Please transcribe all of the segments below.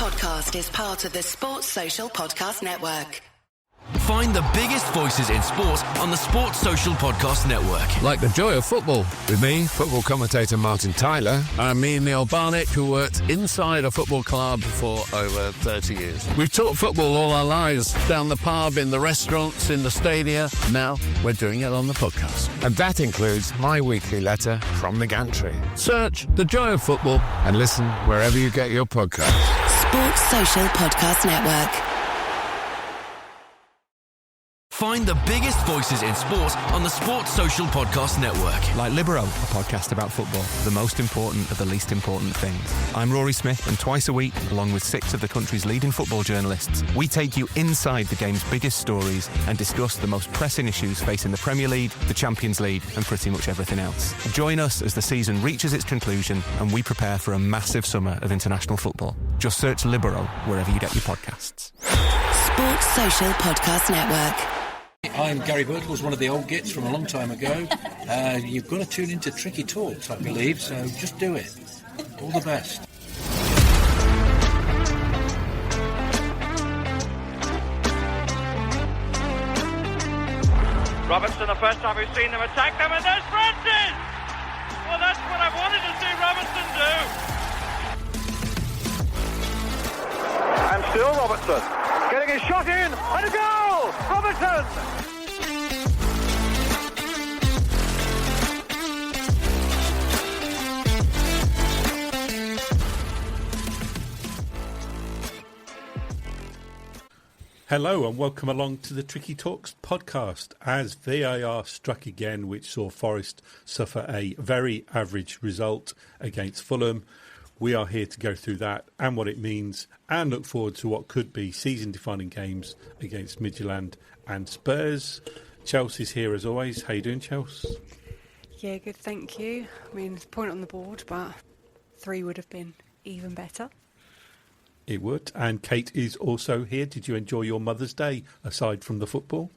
podcast is part of the Sports Social Podcast Network. Find the biggest voices in sport on the Sports Social Podcast Network. Like the joy of football. With me, football commentator Martin Tyler. And me, Neil Barnett, who worked inside a football club for over 30 years. We've taught football all our lives, down the pub, in the restaurants, in the stadia. Now we're doing it on the podcast. And that includes my weekly letter from the gantry. Search The Joy of Football and listen wherever you get your podcasts. Sports Social Podcast Network. Find the biggest voices in sport on the Sports Social Podcast Network. Like Libero, a podcast about football, the most important of the least important things. I'm Rory Smith, and twice a week, along with 6 of the country's leading football journalists, we take you inside the game's biggest stories and discuss the most pressing issues facing the Premier League, the Champions League, and pretty much everything else. Join us as the season reaches its conclusion and we prepare for a massive summer of international football. Just search Libero wherever you get your podcasts. Sports Social Podcast Network. I'm Gary Birtles, one of the old gits from a long time ago. You've got to tune into Tricky Talks, I believe, so just do it. All the best. Robertson, the first time we've seen them attack them, and there's Francis! Well, that's what I wanted to see Robertson do. And still Robertson, getting his shot in, and a goal! Robertson! Hello and welcome along to the Tricky Talks podcast. As VAR struck again, which saw Forest suffer a very average result against Fulham, we are here to go through that and what it means and look forward to what could be season-defining games against Midtjylland and Spurs. Chelsea's here as always. How you doing, Chelsea? Yeah, good, thank you. I mean, it's a point on the board, but 3 would have been even better. It would. And Kate is also here. Did you enjoy your Mother's Day aside from the football?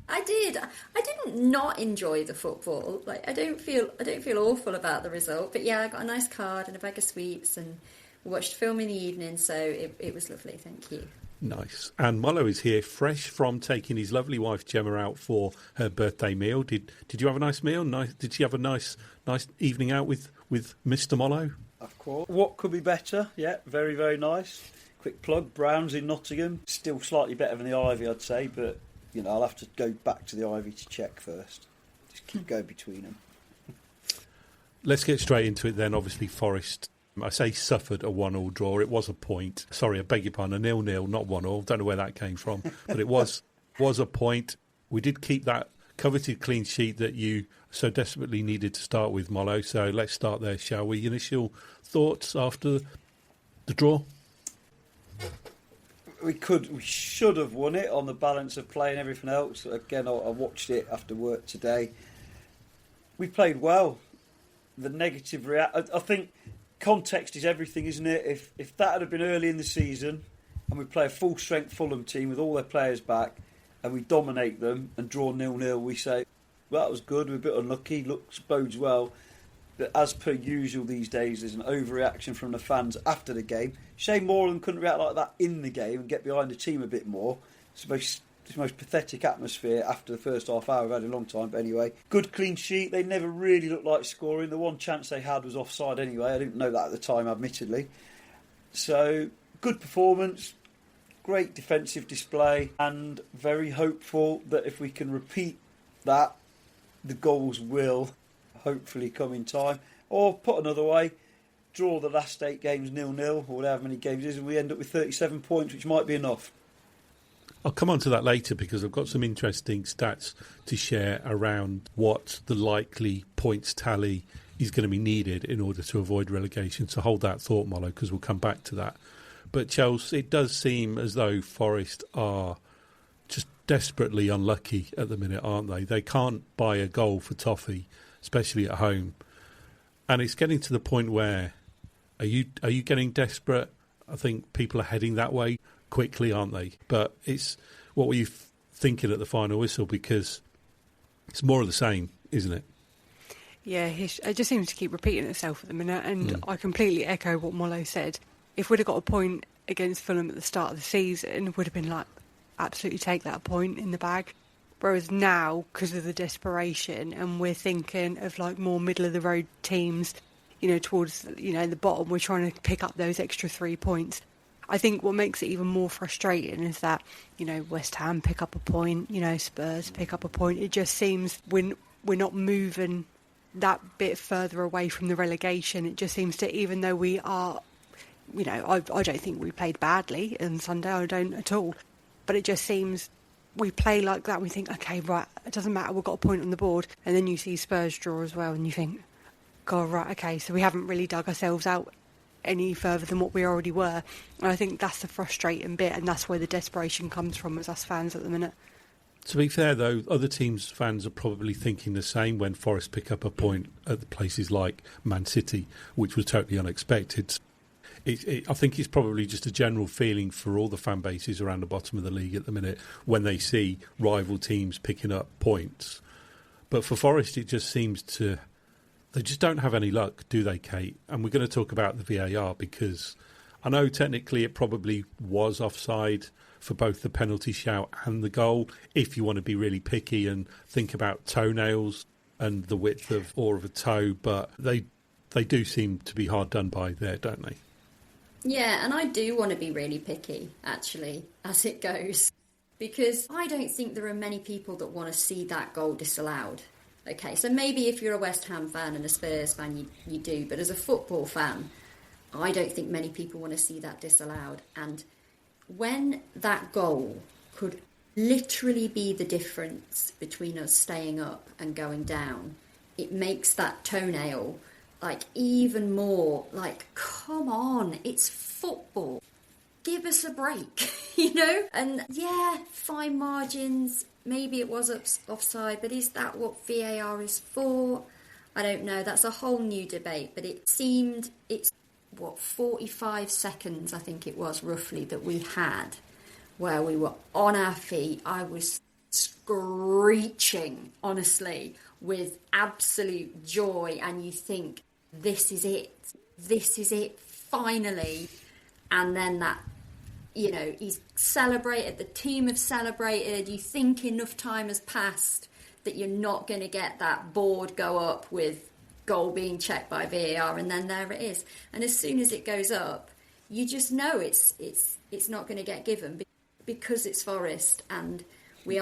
I did. I didn't not enjoy the football. Like I don't feel awful about the result. But yeah, I got a nice card and a bag of sweets and watched film in the evening. So it was lovely. Thank you. Nice. And Mollo is here, fresh from taking his lovely wife Gemma out for her birthday meal. Did you have a nice meal? Did she have a nice evening out with Mr. Mollo? Of course. What could be better? Yeah, very, very nice. Quick plug, Browns in Nottingham. Still slightly better than the Ivy, I'd say, but, you know, I'll have to go back to the Ivy to check first. Just keep going between them. Let's get straight into it then. Obviously, Forest, I say suffered a 1-1 draw. It was a point. Sorry, I beg your pardon, a 0-0, not 1-1. Don't know where that came from, but it was a point. We did keep that coveted clean sheet that you so desperately needed to start with, Mollo. So let's start there, shall we? Initial thoughts after the draw? We should have won it on the balance of play and everything else. Again, I watched it after work today. We played well. The negative I think context is everything, isn't it? If that had been early in the season and we play a full strength Fulham team with all their players back and we dominate them and draw 0-0, we say, well, that was good, we're a bit unlucky, bodes well. But as per usual these days, there's an overreaction from the fans after the game. Shane Moreland couldn't react like that in the game and get behind the team a bit more. It's the most pathetic atmosphere after the first half hour I've had in a long time. But anyway, good clean sheet. They never really looked like scoring. The one chance they had was offside anyway. I didn't know that at the time, admittedly. So, good performance, great defensive display, and very hopeful that if we can repeat that, the goals will hopefully come in time. Or, put another way, draw the last 8 games 0-0, or however many games it is, and we end up with 37 points, which might be enough. I'll come on to that later because I've got some interesting stats to share around what the likely points tally is going to be needed in order to avoid relegation. So hold that thought, Mollo, because we'll come back to that. But Chelsea, it does seem as though Forest are just desperately unlucky at the minute, aren't they? They can't buy a goal for toffee, especially at home. And it's getting to the point where, are you getting desperate? I think people are heading that way quickly, aren't they? But it's what were you thinking at the final whistle? Because it's more of the same, isn't it? Yeah, it just seems to keep repeating itself at the minute, and I completely echo what Mollo said. if we'd have got a point against Fulham at the start of the season, it would have been like, absolutely take that point in the bag. Whereas now, because of the desperation, and we're thinking of like more middle of the road teams, towards, the bottom, we're trying to pick up those extra 3 points. I think what makes it even more frustrating is that, West Ham pick up a point, Spurs pick up a point. It just seems we're not moving that bit further away from the relegation. It just seems to, even though we are, I don't think we played badly on Sunday, I don't at all. But it just seems we play like that, we think, okay, right, it doesn't matter, we've got a point on the board. And then you see Spurs draw as well, and you think, God, right, okay, so we haven't really dug ourselves out any further than what we already were. And I think that's the frustrating bit, and that's where the desperation comes from as us fans at the minute. To be fair, though, other teams' fans are probably thinking the same when Forest pick up a point at the places like Man City, which was totally unexpected. I think it's probably just a general feeling for all the fan bases around the bottom of the league at the minute when they see rival teams picking up points. But for Forest, it just seems to... They just don't have any luck, do they, Kate? And we're going to talk about the VAR because I know technically it probably was offside for both the penalty shout and the goal, if you want to be really picky and think about toenails and the width of a toe, but they do seem to be hard done by there, don't they? Yeah, and I do want to be really picky, actually, as it goes, because I don't think there are many people that want to see that goal disallowed. Okay, so maybe if you're a West Ham fan and a Spurs fan, you do, but as a football fan, I don't think many people want to see that disallowed. And when that goal could literally be the difference between us staying up and going down, it makes that toenail like even more like, come on, it's football. Give us a break, And yeah, fine margins, maybe it was offside, but is that what VAR is for? I don't know. That's a whole new debate, but it's 45 seconds, I think it was, roughly, that we had where we were on our feet. I was screeching, honestly, with absolute joy, and you think, this is it, finally. And then that, he's celebrated, the team have celebrated, you think enough time has passed that you're not going to get that board go up with goal being checked by VAR, and then there it is. And as soon as it goes up, you just know it's not going to get given because it's Forest, and we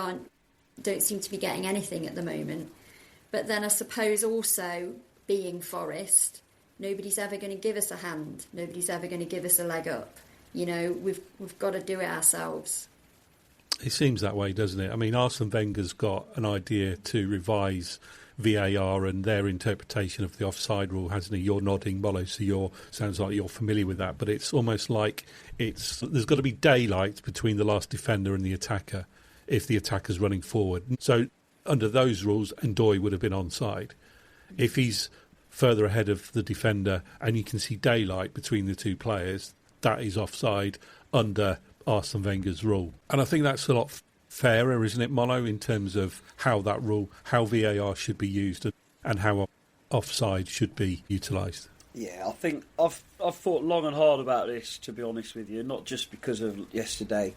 don't seem to be getting anything at the moment. But then I suppose also, being Forest, nobody's ever going to give us a hand. Nobody's ever going to give us a leg up. We've got to do it ourselves. It seems that way, doesn't it? I mean, Arsene Wenger's got an idea to revise VAR and their interpretation of the offside rule, hasn't he? You're nodding, Mollo, so sounds like you're familiar with that. But it's almost like there's got to be daylight between the last defender and the attacker if the attacker's running forward. So under those rules, Ndoye would have been onside. If he's further ahead of the defender and you can see daylight between the two players, that is offside under Arsene Wenger's rule. And I think that's a lot fairer, isn't it, Mollo, in terms of how that rule, how VAR should be used and how offside should be utilised. Yeah, I think I've thought long and hard about this, to be honest with you, not just because of yesterday.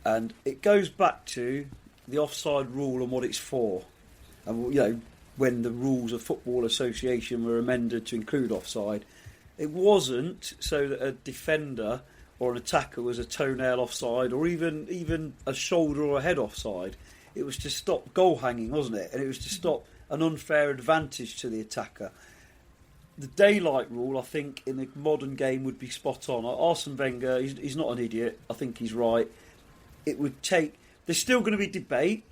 And it goes back to the offside rule and what it's for. And, when the rules of Football Association were amended to include offside, it wasn't so that a defender or an attacker was a toenail offside or even a shoulder or a head offside. It was to stop goal hanging, wasn't it? And it was to stop an unfair advantage to the attacker. The daylight rule, I think, in the modern game would be spot on. Arsene Wenger, he's not an idiot. I think he's right. It would take... There's still going to be debate,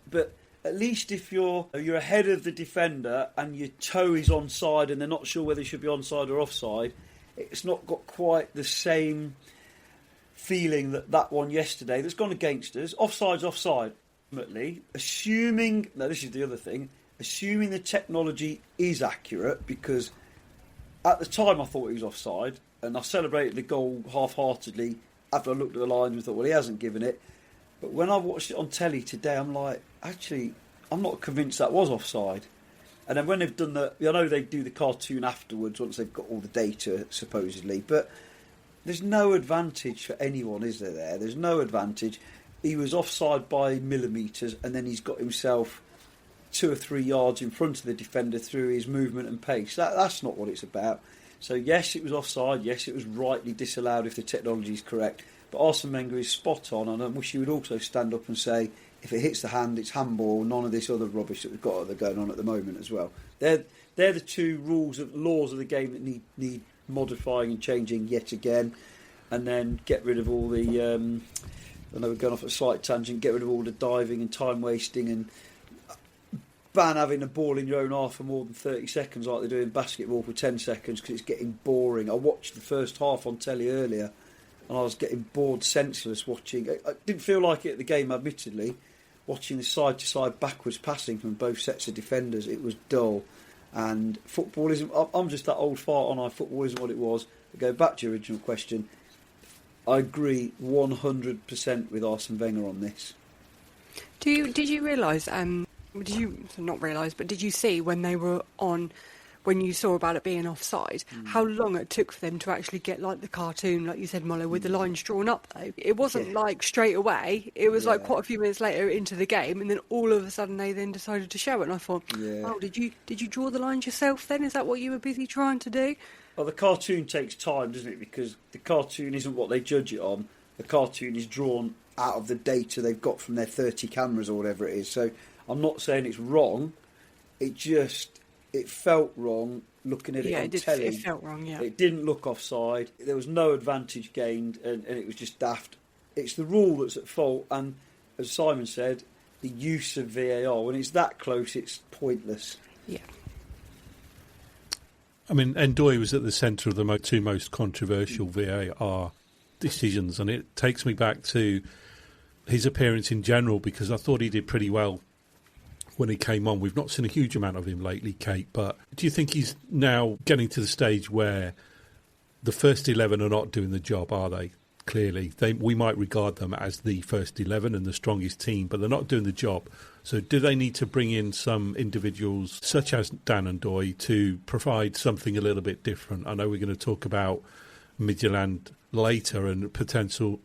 but at least if you're ahead of the defender and your toe is onside and they're not sure whether it should be onside or offside, it's not got quite the same feeling that one yesterday that's gone against us. Offside's offside, ultimately. Assuming the technology is accurate, because at the time I thought he was offside and I celebrated the goal half-heartedly after I looked at the lines and thought, well, he hasn't given it. But when I watched it on telly today, I'm like, actually, I'm not convinced that was offside. And then when they've done I know they do the cartoon afterwards once they've got all the data, supposedly, but there's no advantage for anyone, is there? There's no advantage. He was offside by millimetres, and then he's got himself 2 or 3 yards in front of the defender through his movement and pace. That's not what it's about. So yes, it was offside. Yes, it was rightly disallowed if the technology is correct. But Arsene Wenger is spot on, and I wish he would also stand up and say, if it hits the hand, it's handball. None of this other rubbish that we've got going on at the moment as well. They're the two laws of the game that need modifying and changing yet again, and then get rid of all the. I know we're going off a slight tangent. Get rid of all the diving and time wasting, and ban having a ball in your own half for more than 30 seconds like they do in basketball for 10 seconds because it's getting boring. I watched the first half on telly earlier and I was getting bored senseless watching. I didn't feel like it at the game, admittedly. Watching the side-to-side backwards passing from both sets of defenders, it was dull. And football isn't... I'm just that old fart on football isn't what it was. To go back to your original question, I agree 100% with Arsene Wenger on this. Did you realise... did you not realise, but did you see when they were on, when you saw about it being offside, how long it took for them to actually get like the cartoon, like you said, Mollo, with the lines drawn up though? It wasn't like straight away, it was like quite a few minutes later into the game, and then all of a sudden they then decided to show it, and I thought, oh, did you draw the lines yourself then? Is that what you were busy trying to do? Well, the cartoon takes time, doesn't it? Because the cartoon isn't what they judge it on. The cartoon is drawn out of the data they've got from their 30 cameras or whatever it is. So I'm not saying it's wrong. It felt wrong looking at it on telly. It felt wrong, yeah. It didn't look offside. There was no advantage gained, and it was just daft. It's the rule that's at fault, and as Simon said, the use of VAR. When it's that close, it's pointless. Yeah. I mean, Ndoye was at the centre of the two most controversial VAR decisions, and it takes me back to his appearance in general, because I thought he did pretty well when he came on. We've not seen a huge amount of him lately, Kate, but do you think he's now getting to the stage where the first 11 are not doing the job, are they? Clearly. We might regard them as the first 11 and the strongest team, but they're not doing the job. So do they need to bring in some individuals, such as Dan Ndoye, to provide something a little bit different? I know we're going to talk about Midtjylland later and potential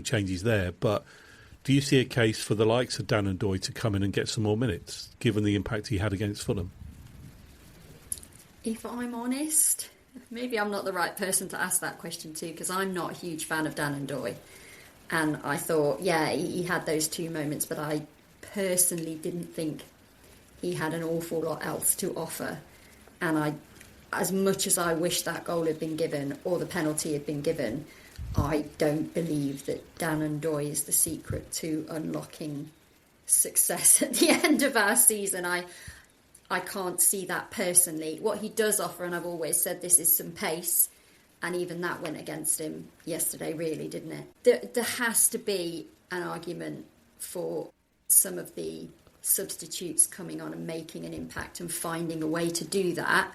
changes there, but do you see a case for the likes of Dan Ndoye to come in and get some more minutes, given the impact he had against Fulham? If I'm honest, maybe I'm not the right person to ask that question to, because I'm not a huge fan of Dan Ndoye. And I thought, he had those 2 moments, but I personally didn't think he had an awful lot else to offer. And as much as I wish that goal had been given or the penalty had been given, I don't believe that Dan Ndoye is the secret to unlocking success at the end of our season. I can't see that personally. What he does offer, and I've always said this, is some pace, and even that went against him yesterday, really, didn't it? There has to be an argument for some of the substitutes coming on and making an impact and finding a way to do that.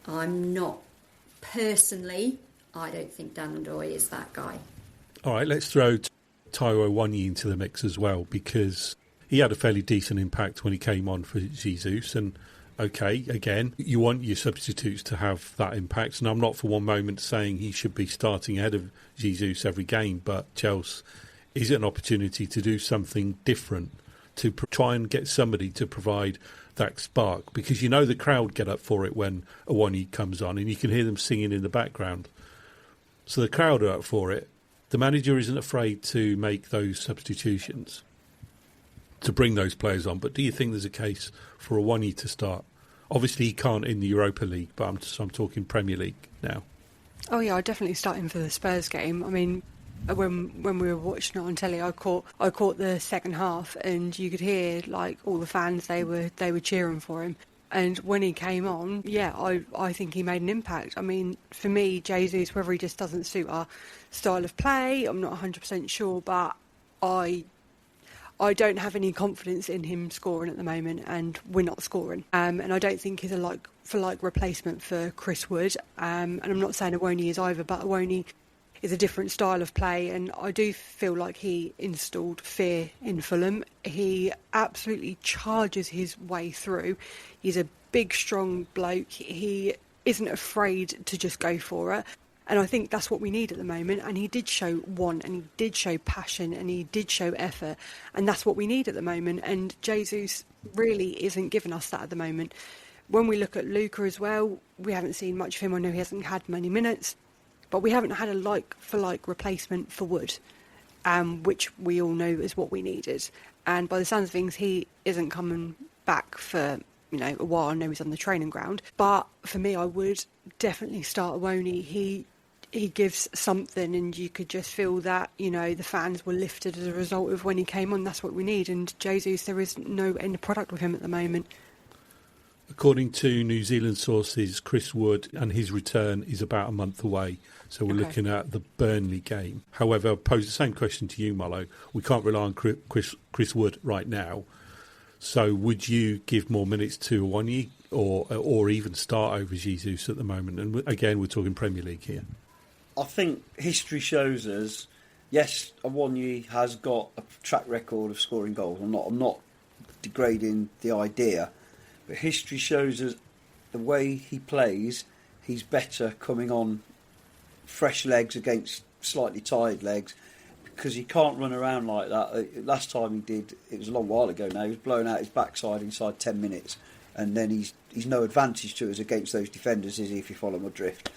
I'm not personally... I don't think Dan Ndoye is that guy. All right, let's throw Taiwo Awoniyi into the mix as well, because he had a fairly decent impact when he came on for Jesus. And, OK, again, you want your substitutes to have that impact. And I'm not for one moment saying he should be starting ahead of Jesus every game, but Chelsea, is it an opportunity to do something different, to try and get somebody to provide that spark? Because you know the crowd get up for it when Awoniyi comes on, and you can hear them singing in the background. So the crowd are up for it. The manager isn't afraid to make those substitutions, to bring those players on. But do you think there's a case for Awoniyi to start? Obviously, he can't in the Europa League, but I'm talking Premier League now. Oh yeah, I'd definitely start him for the Spurs game. I mean, when we were watching it on telly, I caught the second half, and you could hear like all the fans. They were cheering for him. And when he came on, I think he made an impact. I mean, for me, Jesus, whether he just doesn't suit our style of play, I'm not 100% sure, but I don't have any confidence in him scoring at the moment, and we're not scoring. And I don't think he's a replacement for Chris Wood. And I'm not saying Awoniyi is either, but Awoniyi is a different style of play, and I do feel like he installed fear in Fulham. He absolutely charges his way through. He's a big, strong bloke. He isn't afraid to just go for it. And I think that's what we need at the moment. And he did show want, and he did show passion, and he did show effort. And that's what we need at the moment. And Jesus really isn't giving us that at the moment. When we look at Luca as well, we haven't seen much of him. I know he hasn't had many minutes, but we haven't had a like-for-like replacement for Wood, which we all know is what we needed. And by the sounds of things, he isn't coming back for a while. I know he's on the training ground. But for me, I would definitely start Awoni. He gives something, and you could just feel that, the fans were lifted as a result of when he came on. That's what we need. And Jesus, there is no end product with him at the moment. According to New Zealand sources, Chris Wood and his return is about a month away. So we're looking at the Burnley game. However, I'll pose the same question to you, Mollo. We can't rely on Chris Wood right now. So would you give more minutes to Awoni or even start over Jesus at the moment? And again, we're talking Premier League here. I think history shows us, yes, Awoni has got a track record of scoring goals. I'm not degrading the idea, but history shows us the way he plays, he's better coming on fresh legs against slightly tired legs, because he can't run around like that. Last time he did, it was a long while ago now, he was blowing out his backside inside 10 minutes, and then he's no advantage to us against those defenders, is he, if you follow my drift.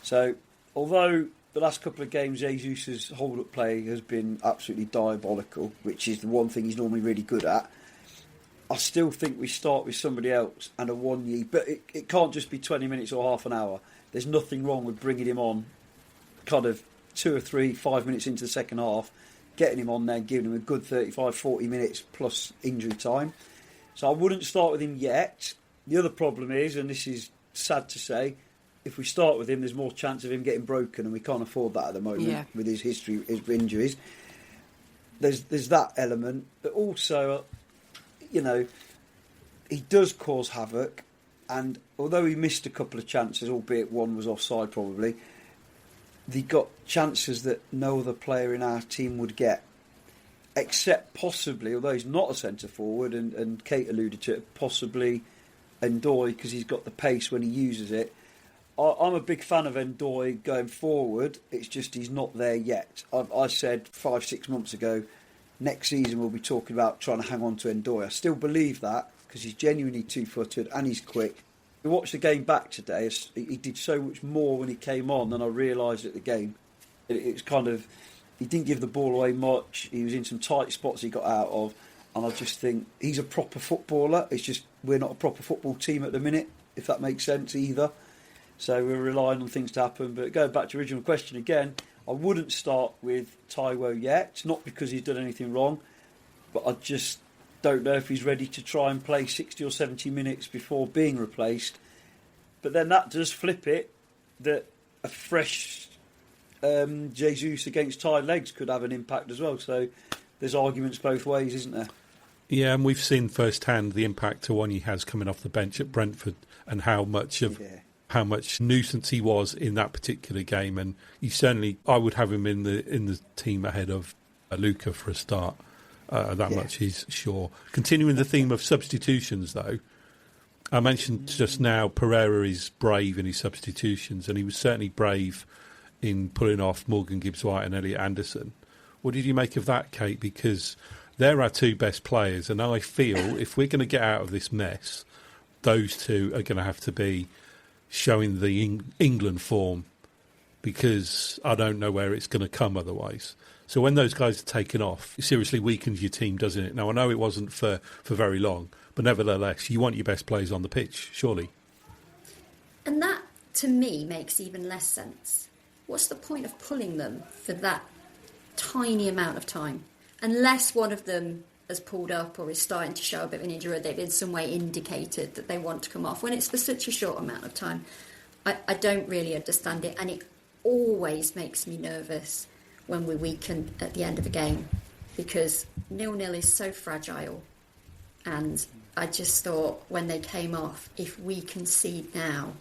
So, although the last couple of games Jesus' hold-up play has been absolutely diabolical, which is the one thing he's normally really good at, I still think we start with somebody else and Awoni, but it can't just be 20 minutes or half an hour. There's nothing wrong with bringing him on kind of 2 or 3, 5 minutes into the second half, getting him on there, giving him a good 35, 40 minutes plus injury time. So I wouldn't start with him yet. The other problem is, and this is sad to say, if we start with him, there's more chance of him getting broken, and we can't afford that at the moment with his history, his injuries. There's that element, but also, he does cause havoc, and although he missed a couple of chances, albeit one was offside probably, he got chances that no other player in our team would get, except possibly, although he's not a centre forward, and Kate alluded to it, possibly Ndoye, because he's got the pace when he uses it. I'm a big fan of Ndoye going forward. It's just he's not there yet. I said 5-6 months ago, next season we'll be talking about trying to hang on to Ndoye. I still believe that, because he's genuinely two-footed and he's quick. We watched the game back today. He did so much more when he came on than I realised at the game. It's kind of, he didn't give the ball away much. He was in some tight spots he got out of, and I just think he's a proper footballer. It's just we're not a proper football team at the minute, if that makes sense either. So we're relying on things to happen. But going back to the original question again, I wouldn't start with Taiwo yet, not because he's done anything wrong, but I just don't know if he's ready to try and play 60 or 70 minutes before being replaced. But then that does flip it, that a fresh Jesus against tired legs could have an impact as well. So there's arguments both ways, isn't there? Yeah, and we've seen firsthand the impact Awoni has coming off the bench at Brentford, and how much nuisance he was in that particular game. And I would have him in the team ahead of Luca for a start. Much is sure. Continuing the theme of substitutions, though, I mentioned just now Pereira is brave in his substitutions, and he was certainly brave in pulling off Morgan Gibbs-White and Elliot Anderson. What did you make of that, Kate? Because they're our two best players, and I feel if we're going to get out of this mess, those two are going to have to be showing the England form, because I don't know where it's going to come otherwise. So when those guys are taken off, it seriously weakens your team, doesn't it? Now, I know it wasn't for very long, but nevertheless, you want your best players on the pitch, surely. And that, to me, makes even less sense. What's the point of pulling them for that tiny amount of time? Unless one of them has pulled up or is starting to show a bit of an injury, or they've in some way indicated that they want to come off. When it's for such a short amount of time, I don't really understand it, and it always makes me nervous when we weaken at the end of a game, because 0-0 is so fragile. And I just thought when they came off, if we concede now,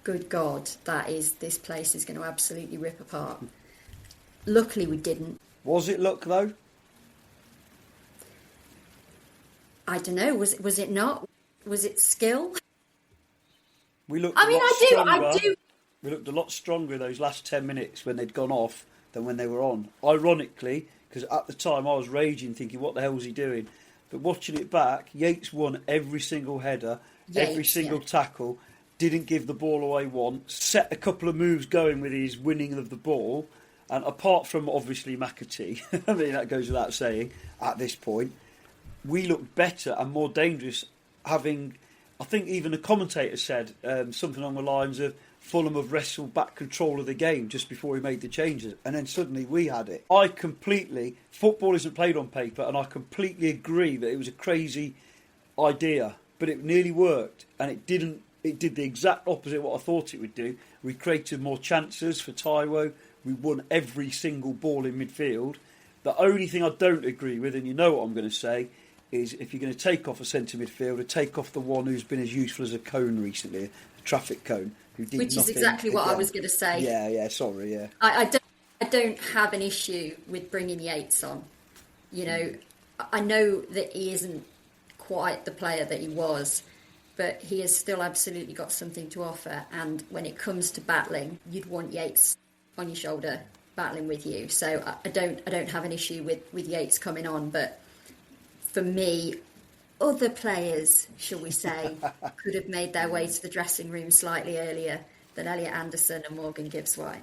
good God, this place is going to absolutely rip apart. Luckily we didn't. Was it luck though? I don't know. Was it not? Was it skill? We looked. I mean, I do. We looked a lot stronger in those last 10 minutes when they'd gone off than when they were on. Ironically, because at the time I was raging, thinking, what the hell was he doing? But watching it back, Yates won every single header, every single tackle, didn't give the ball away once, set a couple of moves going with his winning of the ball. And apart from, obviously, McAtee, I mean, that goes without saying at this point, we looked better and more dangerous having, I think even the commentator said something along the lines of, Fulham have wrestled back control of the game just before he made the changes, and then suddenly we had it. Football isn't played on paper, and I completely agree that it was a crazy idea, but it nearly worked, and it didn't. It did the exact opposite of what I thought it would do. We created more chances for Taiwo. We won every single ball in midfield. The only thing I don't agree with, and you know what I'm going to say, is if you're going to take off a centre midfielder, take off the one who's been as useful as a cone recently, a traffic cone. Which is exactly what I was going to say. Yeah, sorry, yeah. I don't have an issue with bringing Yates on. You know, I know that he isn't quite the player that he was, but he has still absolutely got something to offer. And when it comes to battling, you'd want Yates on your shoulder battling with you. So I don't have an issue with Yates coming on. But for me, other players, shall we say, could have made their way to the dressing room slightly earlier than Elliot Anderson and Morgan Gibbs-White.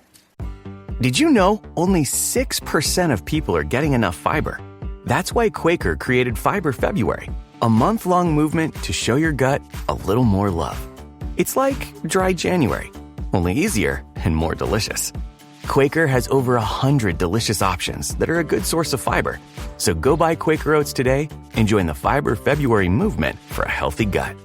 Did you know only 6% of people are getting enough fiber? That's why Quaker created Fiber February, a month-long movement to show your gut a little more love. It's like dry January, only easier and more delicious. Quaker has over 100 delicious options that are a good source of fiber. So go buy Quaker Oats today and join the Fiber February movement for a healthy gut.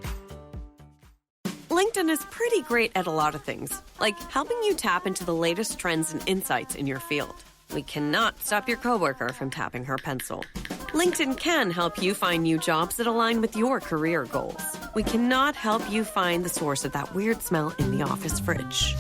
LinkedIn is pretty great at a lot of things, like helping you tap into the latest trends and insights in your field. We cannot stop your coworker from tapping her pencil. LinkedIn can help you find new jobs that align with your career goals. We cannot help you find the source of that weird smell in the office fridge.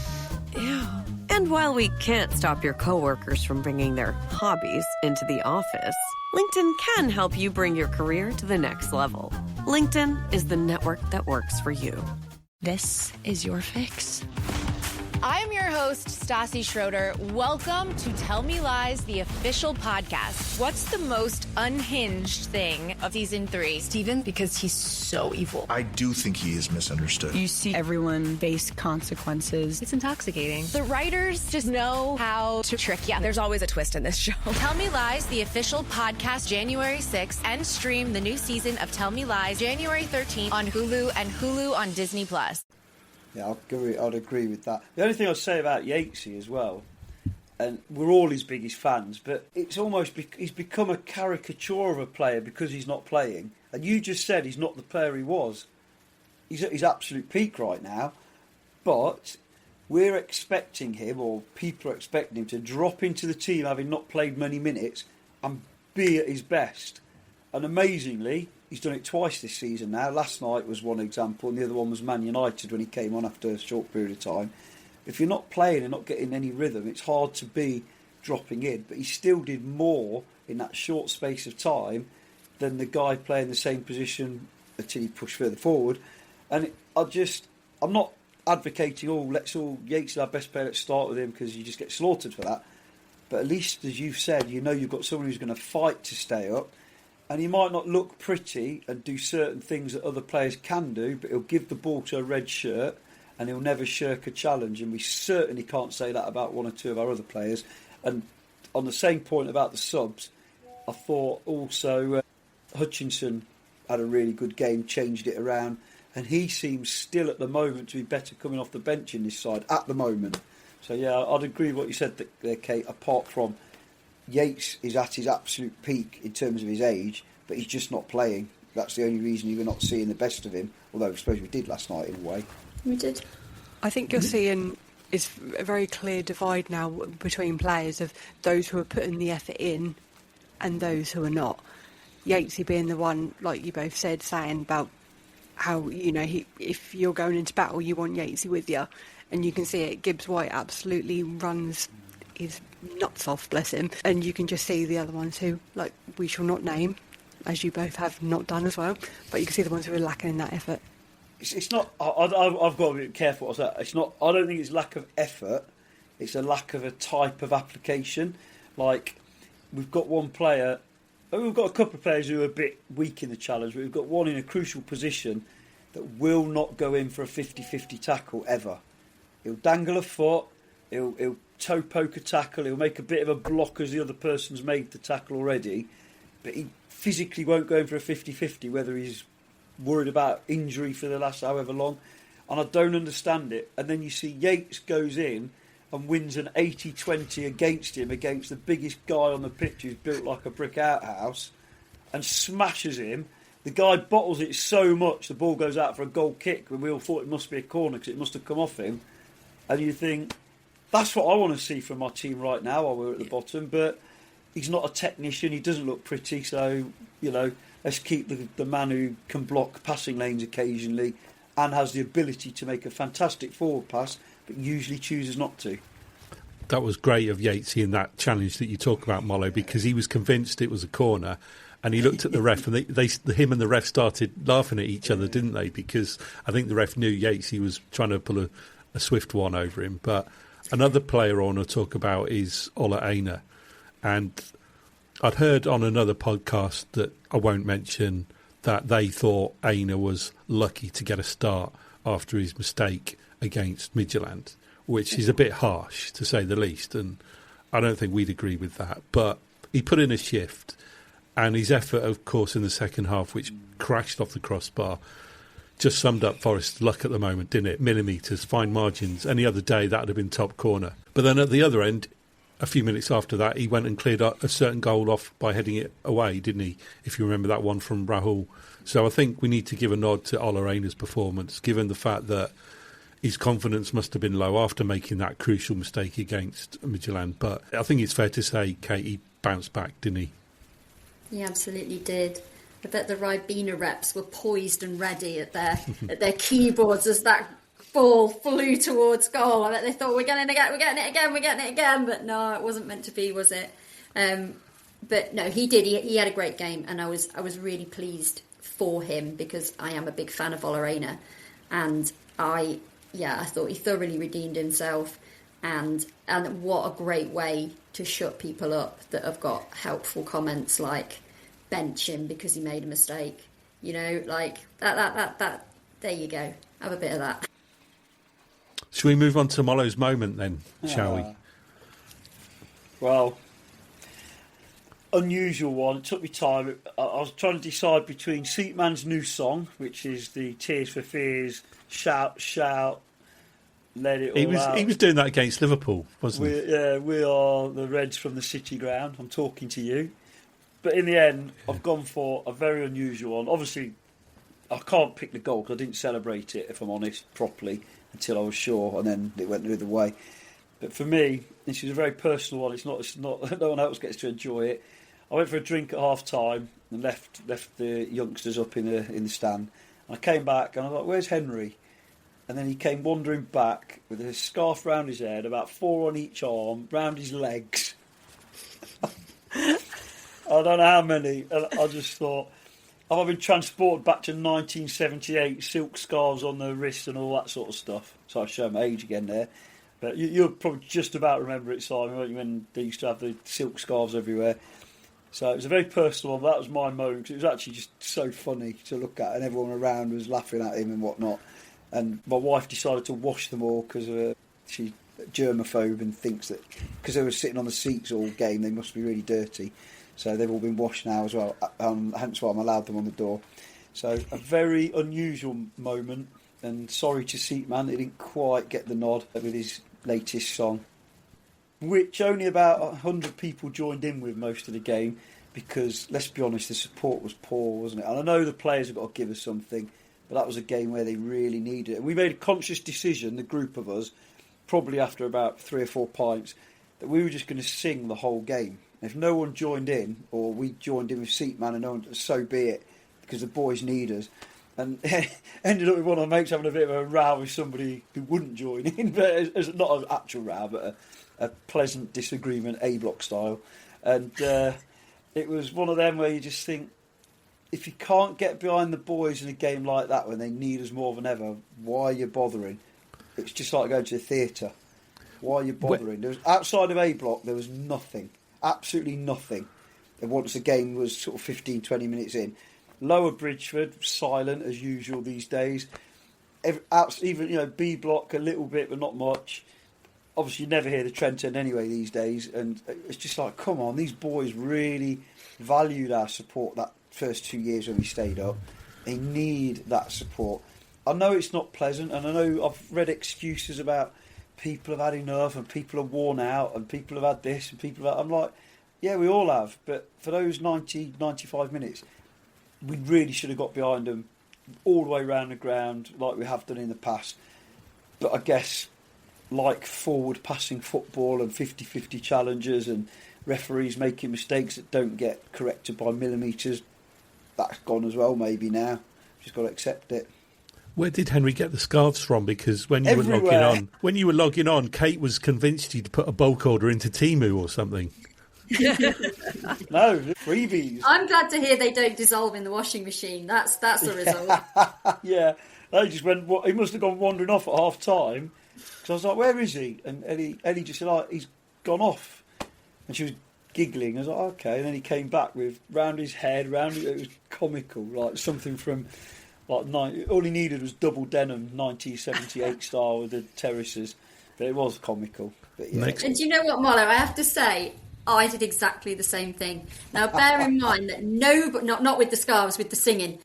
Ew. And while we can't stop your coworkers from bringing their hobbies into the office, LinkedIn can help you bring your career to the next level. LinkedIn is the network that works for you. This is your fix. I am your host, Stassi Schroeder. Welcome to Tell Me Lies, the official podcast. What's the most unhinged thing of season 3? Steven, because he's so evil. I do think he is misunderstood. You see everyone face consequences. It's intoxicating. The writers just know how to trick you. There's always a twist in this show. Tell Me Lies, the official podcast, January 6th, and stream the new season of Tell Me Lies, January 13th on Hulu and Hulu on Disney+. Yeah, I'd agree with that. The only thing I'd say about Yatesy as well, and we're all his biggest fans, but it's almost he's become a caricature of a player because he's not playing. And you just said he's not the player he was. He's at his absolute peak right now, but we're expecting him, or people are expecting him, to drop into the team having not played many minutes and be at his best. And amazingly, he's done it twice this season now. Last night was one example, and the other one was Man United when he came on after a short period of time. If you're not playing and not getting any rhythm, it's hard to be dropping in. But he still did more in that short space of time than the guy playing the same position until he pushed further forward. And I'm not advocating, Yates is our best player, let's start with him, because you just get slaughtered for that. But at least, as you've said, you know you've got someone who's going to fight to stay up. And he might not look pretty and do certain things that other players can do, but he'll give the ball to a red shirt and he'll never shirk a challenge. And we certainly can't say that about one or two of our other players. And on the same point about the subs, I thought also Hutchinson had a really good game, changed it around. And he seems still at the moment to be better coming off the bench in this side, at the moment. So, yeah, I'd agree with what you said there, Kate, apart from Yates is at his absolute peak in terms of his age, but he's just not playing. That's the only reason you were not seeing the best of him, although I suppose we did last night in a way. We did. I think you're seeing is a very clear divide now between players of those who are putting the effort in and those who are not. Yatesy being the one, like you both said, saying about how, you know, if you're going into battle, you want Yatesy with you. And you can see it. Gibbs-White absolutely runs his nuts off, bless him. And you can just see the other ones who, like, we shall not name, as you both have not done as well, but you can see the ones who are lacking in that effort. it's not. I've got to be careful what I say. It's not. I don't think it's lack of effort. It's a lack of a type of application. Like, we've got one player. We've got a couple of players who are a bit weak in the challenge, but we've got one in a crucial position that will not go in for a 50-50 tackle ever. He'll dangle a foot. He'll toe poke a tackle. He'll make a bit of a block as the other person's made the tackle already, but he physically won't go in for a 50-50, whether he's worried about injury for the last however long. And I don't understand it. And then you see Yates goes in and wins an 80-20 against him, against the biggest guy on the pitch who's built like a brick outhouse, and smashes him. The guy bottles it so much the ball goes out for a goal kick when we all thought it must be a corner because it must have come off him. And you think, that's what I want to see from my team right now while we're at the bottom. But he's not a technician, he doesn't look pretty, so, you know, let's keep the man who can block passing lanes occasionally and has the ability to make a fantastic forward pass, but usually chooses not to. That was great of Yatesy in that challenge that you talk about, Mollo, because he was convinced it was a corner, and he looked at the ref, and him and the ref started laughing at each other, didn't they? Because I think the ref knew Yatesy was trying to pull a swift one over him. But another player I want to talk about is Ola Aina, and I'd heard on another podcast that I won't mention that they thought Aina was lucky to get a start after his mistake against Midtjylland, which is a bit harsh to say the least, and I don't think we'd agree with that. But he put in a shift, and his effort, of course, in the second half, which crashed off the crossbar, just summed up Forest's luck at the moment, didn't it? Millimetres, fine margins. Any other day, that would have been top corner. But then at the other end, a few minutes after that, he went and cleared a certain goal off by heading it away, didn't he? If you remember that one from Rahul. So I think we need to give a nod to Ola Aina's performance, given the fact that his confidence must have been low after making that crucial mistake against Midtjylland. But I think it's fair to say, Kate, he bounced back, didn't he? He absolutely did. I bet the Ribena reps were poised and ready at their keyboards as that ball flew towards goal. I bet they thought, we're getting it again. But no, it wasn't meant to be, was it? But no, he did. He had a great game, and I was really pleased for him because I am a big fan of Ola Aina, and I thought he thoroughly redeemed himself, and what a great way to shut people up that have got helpful comments like bench him because he made a mistake. You know, like that. There you go. Have a bit of that. Shall we move on to Mollo's moment then, shall we? Well, unusual one. It took me time. I was trying to decide between Seatman's new song, which is the Tears for Fears, Shout, Shout, Let It All Out. He was doing that against Liverpool, wasn't he? Yeah, we are the Reds from the City Ground. I'm talking to you. But in the end, I've gone for a very unusual one. Obviously, I can't pick the goal because I didn't celebrate it, if I'm honest, properly until I was sure, and then it went the other way. But for me, this is a very personal one. It's not. No one else gets to enjoy it. I went for a drink at half time and left the youngsters up in the stand. And I came back and I was like, "Where's Henry?" And then he came wandering back with a scarf round his head, about 4 on each arm, round his legs. I don't know how many. And I just thought, have I been transported back to 1978, silk scarves on the wrists and all that sort of stuff? So I show my age again there. But you'll probably just about remember it, Simon, won't you, when they used to have the silk scarves everywhere. So it was a very personal one. That was my moment, because it was actually just so funny to look at, and everyone around was laughing at him and whatnot. And my wife decided to wash them all because she's germaphobe and thinks that because they were sitting on the seats all game, they must be really dirty. So they've all been washed now as well, hence why I'm allowed them on the door. So a very unusual moment, and sorry to Seatman, he didn't quite get the nod with his latest song, which only about 100 people joined in with most of the game, because, let's be honest, the support was poor, wasn't it? And I know the players have got to give us something, but that was a game where they really needed it. And we made a conscious decision, the group of us, probably after about 3 or 4 pints, that we were just going to sing the whole game. If no one joined in, or we joined in with Seatman, and no one, so be it, because the boys need us. And ended up with one of my mates having a bit of a row with somebody who wouldn't join in, but it's not an actual row, but a pleasant disagreement, A-block style. And it was one of them where you just think, if you can't get behind the boys in a game like that when they need us more than ever, why are you bothering? It's just like going to the theatre. Why are you bothering? There was, outside of A block, there was nothing. Absolutely nothing. And once the game was sort of 15, 20 minutes in. Lower Bridgeford, silent as usual these days. Even B block a little bit, but not much. Obviously, you never hear the Trent end anyway these days. And it's just like, come on, these boys really valued our support that first 2 years when we stayed up. They need that support. I know it's not pleasant, and I know I've read excuses about people have had enough and people are worn out and people have had this and people have had... I'm like, yeah, we all have, but for those 90, 95 minutes, we really should have got behind them all the way around the ground like we have done in the past. But I guess, like forward passing football and 50-50 challenges and referees making mistakes that don't get corrected by millimetres, that's gone as well maybe now. Just got to accept it. Where did Henry get the scarves from? Because when you were logging on, Kate was convinced you'd put a bulk order into Temu or something. No, freebies. I'm glad to hear they don't dissolve in the washing machine. That's the result. Yeah, they just went. He must have gone wandering off at half time. Because I was like, "Where is he?" And Ellie just said, "Oh, he's gone off." And she was giggling. I was like, "Okay." And then he came back with round his head, it was comical, like something from. Like all he needed was double denim 1978 style with the terraces, but it was comical. But yeah. And do you know what, Mollo? I have to say, I did exactly the same thing. Now, bear in mind that not with the scarves, with the singing.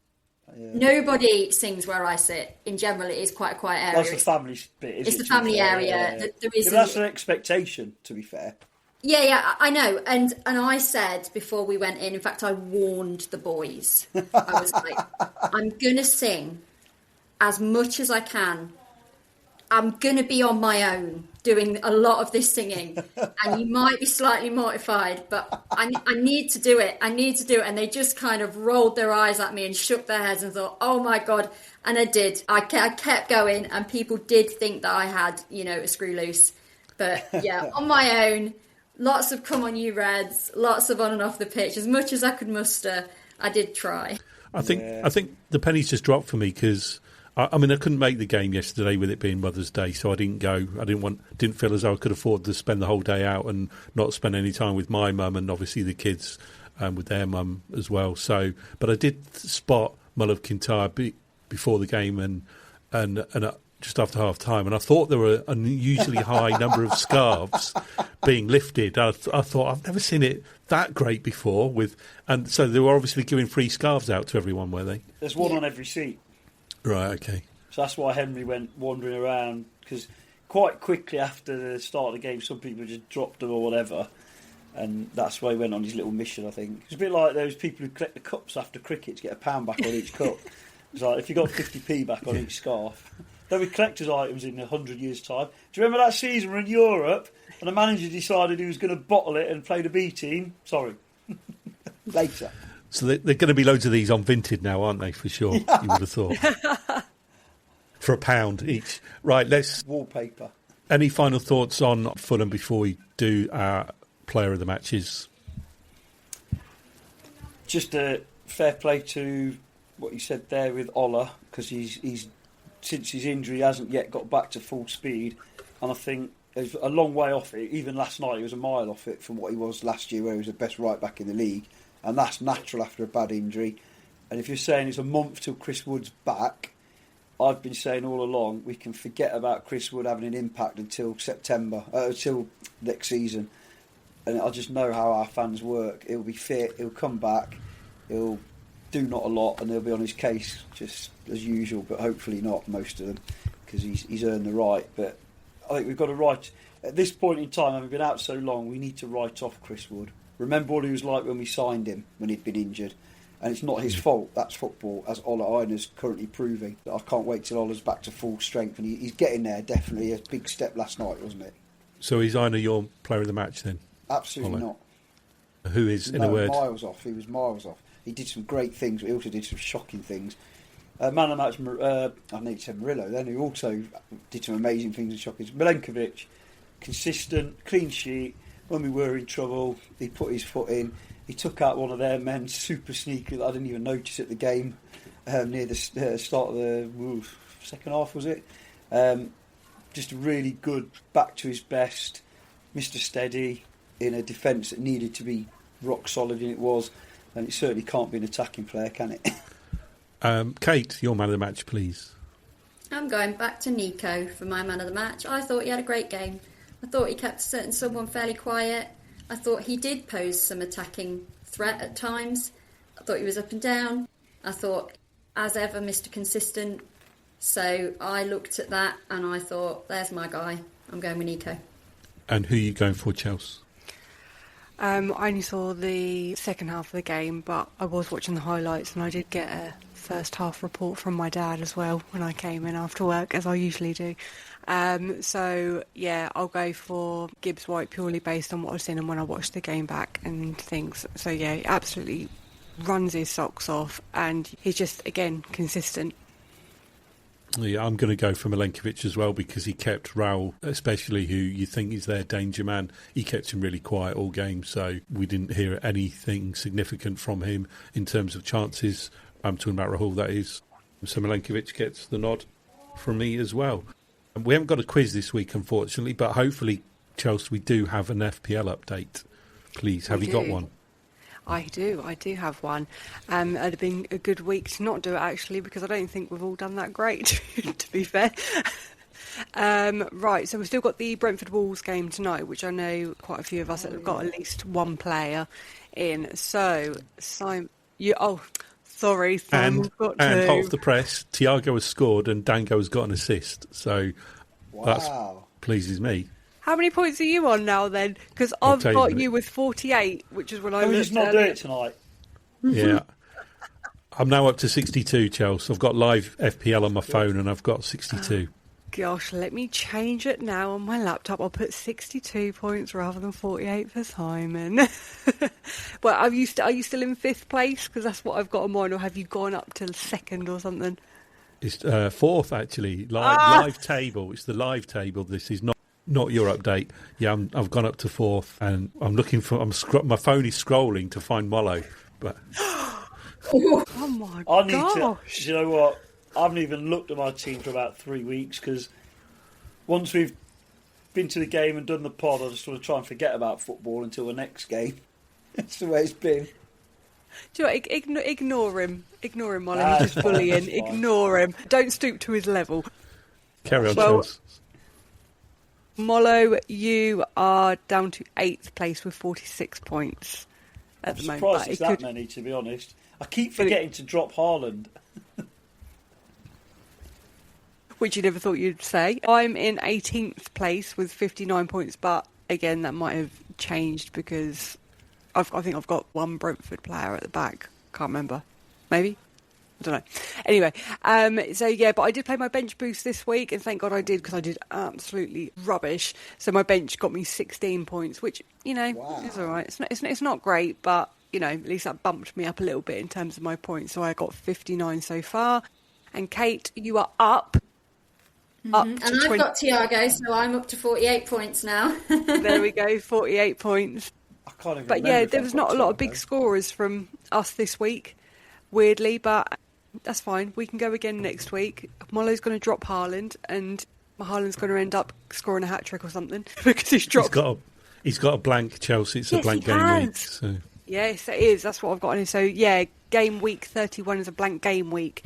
Yeah. Nobody sings where I sit. In general, it is quite a quiet area. That's the family bit. It's the family area. Yeah. There is that's an expectation, to be fair. Yeah, I know. And I said before we went in fact, I warned the boys. I was like, I'm going to sing as much as I can. I'm going to be on my own doing a lot of this singing. And you might be slightly mortified, but I need to do it. And they just kind of rolled their eyes at me and shook their heads and thought, oh my God. And I did. I kept going, and people did think that I had, a screw loose. But yeah, on my own. Lots of come on you Reds, lots of on and off the pitch. As much as I could muster, I did try. I think the pennies just dropped for me because I couldn't make the game yesterday with it being Mother's Day, so I didn't go. I didn't feel as though I could afford to spend the whole day out and not spend any time with my mum and obviously the kids with their mum as well. So, but I did spot Mull of Kintyre before the game and just after half time, and I thought there were an unusually high number of scarves being lifted. I thought I've never seen it that great before. And so they were obviously giving free scarves out to everyone, were they? There's one on every seat. Right, okay. So that's why Henry went wandering around, because quite quickly after the start of the game, some people just dropped them or whatever, and that's why he went on his little mission. I think it's a bit like those people who collect the cups after cricket to get £1 back on each cup. It's like if you got 50p back on each scarf. There'll be collector's items in 100 years' time. Do you remember that season we were in Europe and the manager decided he was going to bottle it and play the B team? Sorry. Later. So they're going to be loads of these on Vinted now, aren't they, for sure? You would have thought. For £1 each. Right, let's... Wallpaper. Any final thoughts on Fulham before we do our player of the matches? Just a fair play to what you said there with Ola, because he's since his injury, he hasn't yet got back to full speed, and I think he's a long way off it. Even last night, he was a mile off it from what he was last year, where he was the best right back in the league, and that's natural after a bad injury. And if you're saying it's a month till Chris Wood's back, I've been saying all along we can forget about Chris Wood having an impact until September, until next season. And I just know how our fans work. He'll be fit, he'll come back, he'll do not a lot, and he'll be on his case just as usual, but hopefully not most of them, because he's earned the right. But I think we've got to write at this point in time, having been out so long, we need to write off Chris Wood. Remember what he was like when we signed him, when he'd been injured, and it's not his fault. That's football, as Ola Aina's currently proving. I can't wait till Ola's back to full strength, and he's getting there. Definitely a big step last night, wasn't it? So is Aina your player of the match then? Absolutely Ola? Not. Who is, in a word? Miles off. He was miles off. He did some great things, but he also did some shocking things. Man of the match, I need to say Murillo then, who also did some amazing things and shocking. Milenkovic, consistent, clean sheet. When we were in trouble, he put his foot in. he took out one of their men super sneaky that I didn't even notice at the game near the start of the second half, was it? Just really good, back to his best, Mr. Steady in a defence that needed to be rock solid, and it was. And it certainly can't be an attacking player, can it? Kate, your man of the match, please. I'm going back to Nico for my man of the match. I thought he had a great game. I thought he kept someone fairly quiet. I thought he did pose some attacking threat at times. I thought he was up and down. I thought, as ever, Mr. Consistent. So I looked at that and I thought, there's my guy. I'm going with Nico. And who are you going for, Chelsea? I only saw the second half of the game, but I was watching the highlights and I did get a first half report from my dad as well when I came in after work, as I usually do. So, yeah, I'll go for Gibbs-White purely based on what I've seen and when I watched the game back and things. So, yeah, he absolutely runs his socks off and he's just, again, consistent. Yeah, I'm going to go for Milenkovic as well because he kept Raul, especially who you think is their danger man, he kept him really quiet all game, so we didn't hear anything significant from him in terms of chances. I'm talking about Raul, that is. So Milenkovic gets the nod from me as well. We haven't got a quiz this week, unfortunately, but hopefully, Chelsea, we do have an FPL update. Please, have you got one? I do have one. It'd have been a good week to not do it, actually, because I don't think we've all done that great, to be fair. Right, so we've still got the Brentford Wolves game tonight, which I know quite a few of us have got at least one player in. So, Simon, sorry, Simon's got two. And half the press, Thiago has scored and Dango has got an assist. So that pleases me. How many points are you on now then? Because I've got you with 48, which is when I looked at it. Just not do it tonight. Yeah. I'm now up to 62, Chelsea. I've got live FPL on my phone andVe got 62. Gosh, let me change it now on my laptop. I'll put 62 points rather than 48 for Simon. Well, are you still in 5th place? Because that's what I've got on mine. Or have you gone up to 2nd or something? It's 4th, actually. Live table. It's the live table. This is not your update. Yeah, I've gone up to 4th, and I'm looking for. my phone is scrolling to find Mollo, but oh my gosh! You know what? I haven't even looked at my team for about 3 weeks because once we've been to the game and done the pod, I just sort of try and forget about football until the next game. That's the way it's been. Do you know what? Ignore him. Ignore him, Mollo. He's just bullying. Ignore him. Don't stoop to his level. Carry on, Chelsea. Mollo, you are down to 8th place with 46 points at the moment. I'm surprised it's that many, to be honest. I keep forgetting to drop Haaland. Which you never thought you'd say. I'm in 18th place with 59 points, but again, that might have changed because I think I've got one Brentford player at the back. Can't remember. Maybe? I don't know. Anyway, so yeah, but I did play my bench boost this week, and thank God I did because I did absolutely rubbish. So my bench got me 16 points, which, you know, is all right. It's not great, but, you know, at least that bumped me up a little bit in terms of my points. So I got 59 so far. And Kate, you are up. And I've got Thiago, so I'm up to 48 points now. There we go, 48 points. I can't even But yeah, there was not a lot of big scorers from us this week, weirdly, but that's fine. We can go again next week. Mollo's going to drop Haaland, and Haaland's going to end up scoring a hat-trick or something because he's dropped. He's got a blank, Chelsea. It's a blank game week. So. Yes, it is. That's what I've got on here. So, yeah, game week 31 is a blank game week.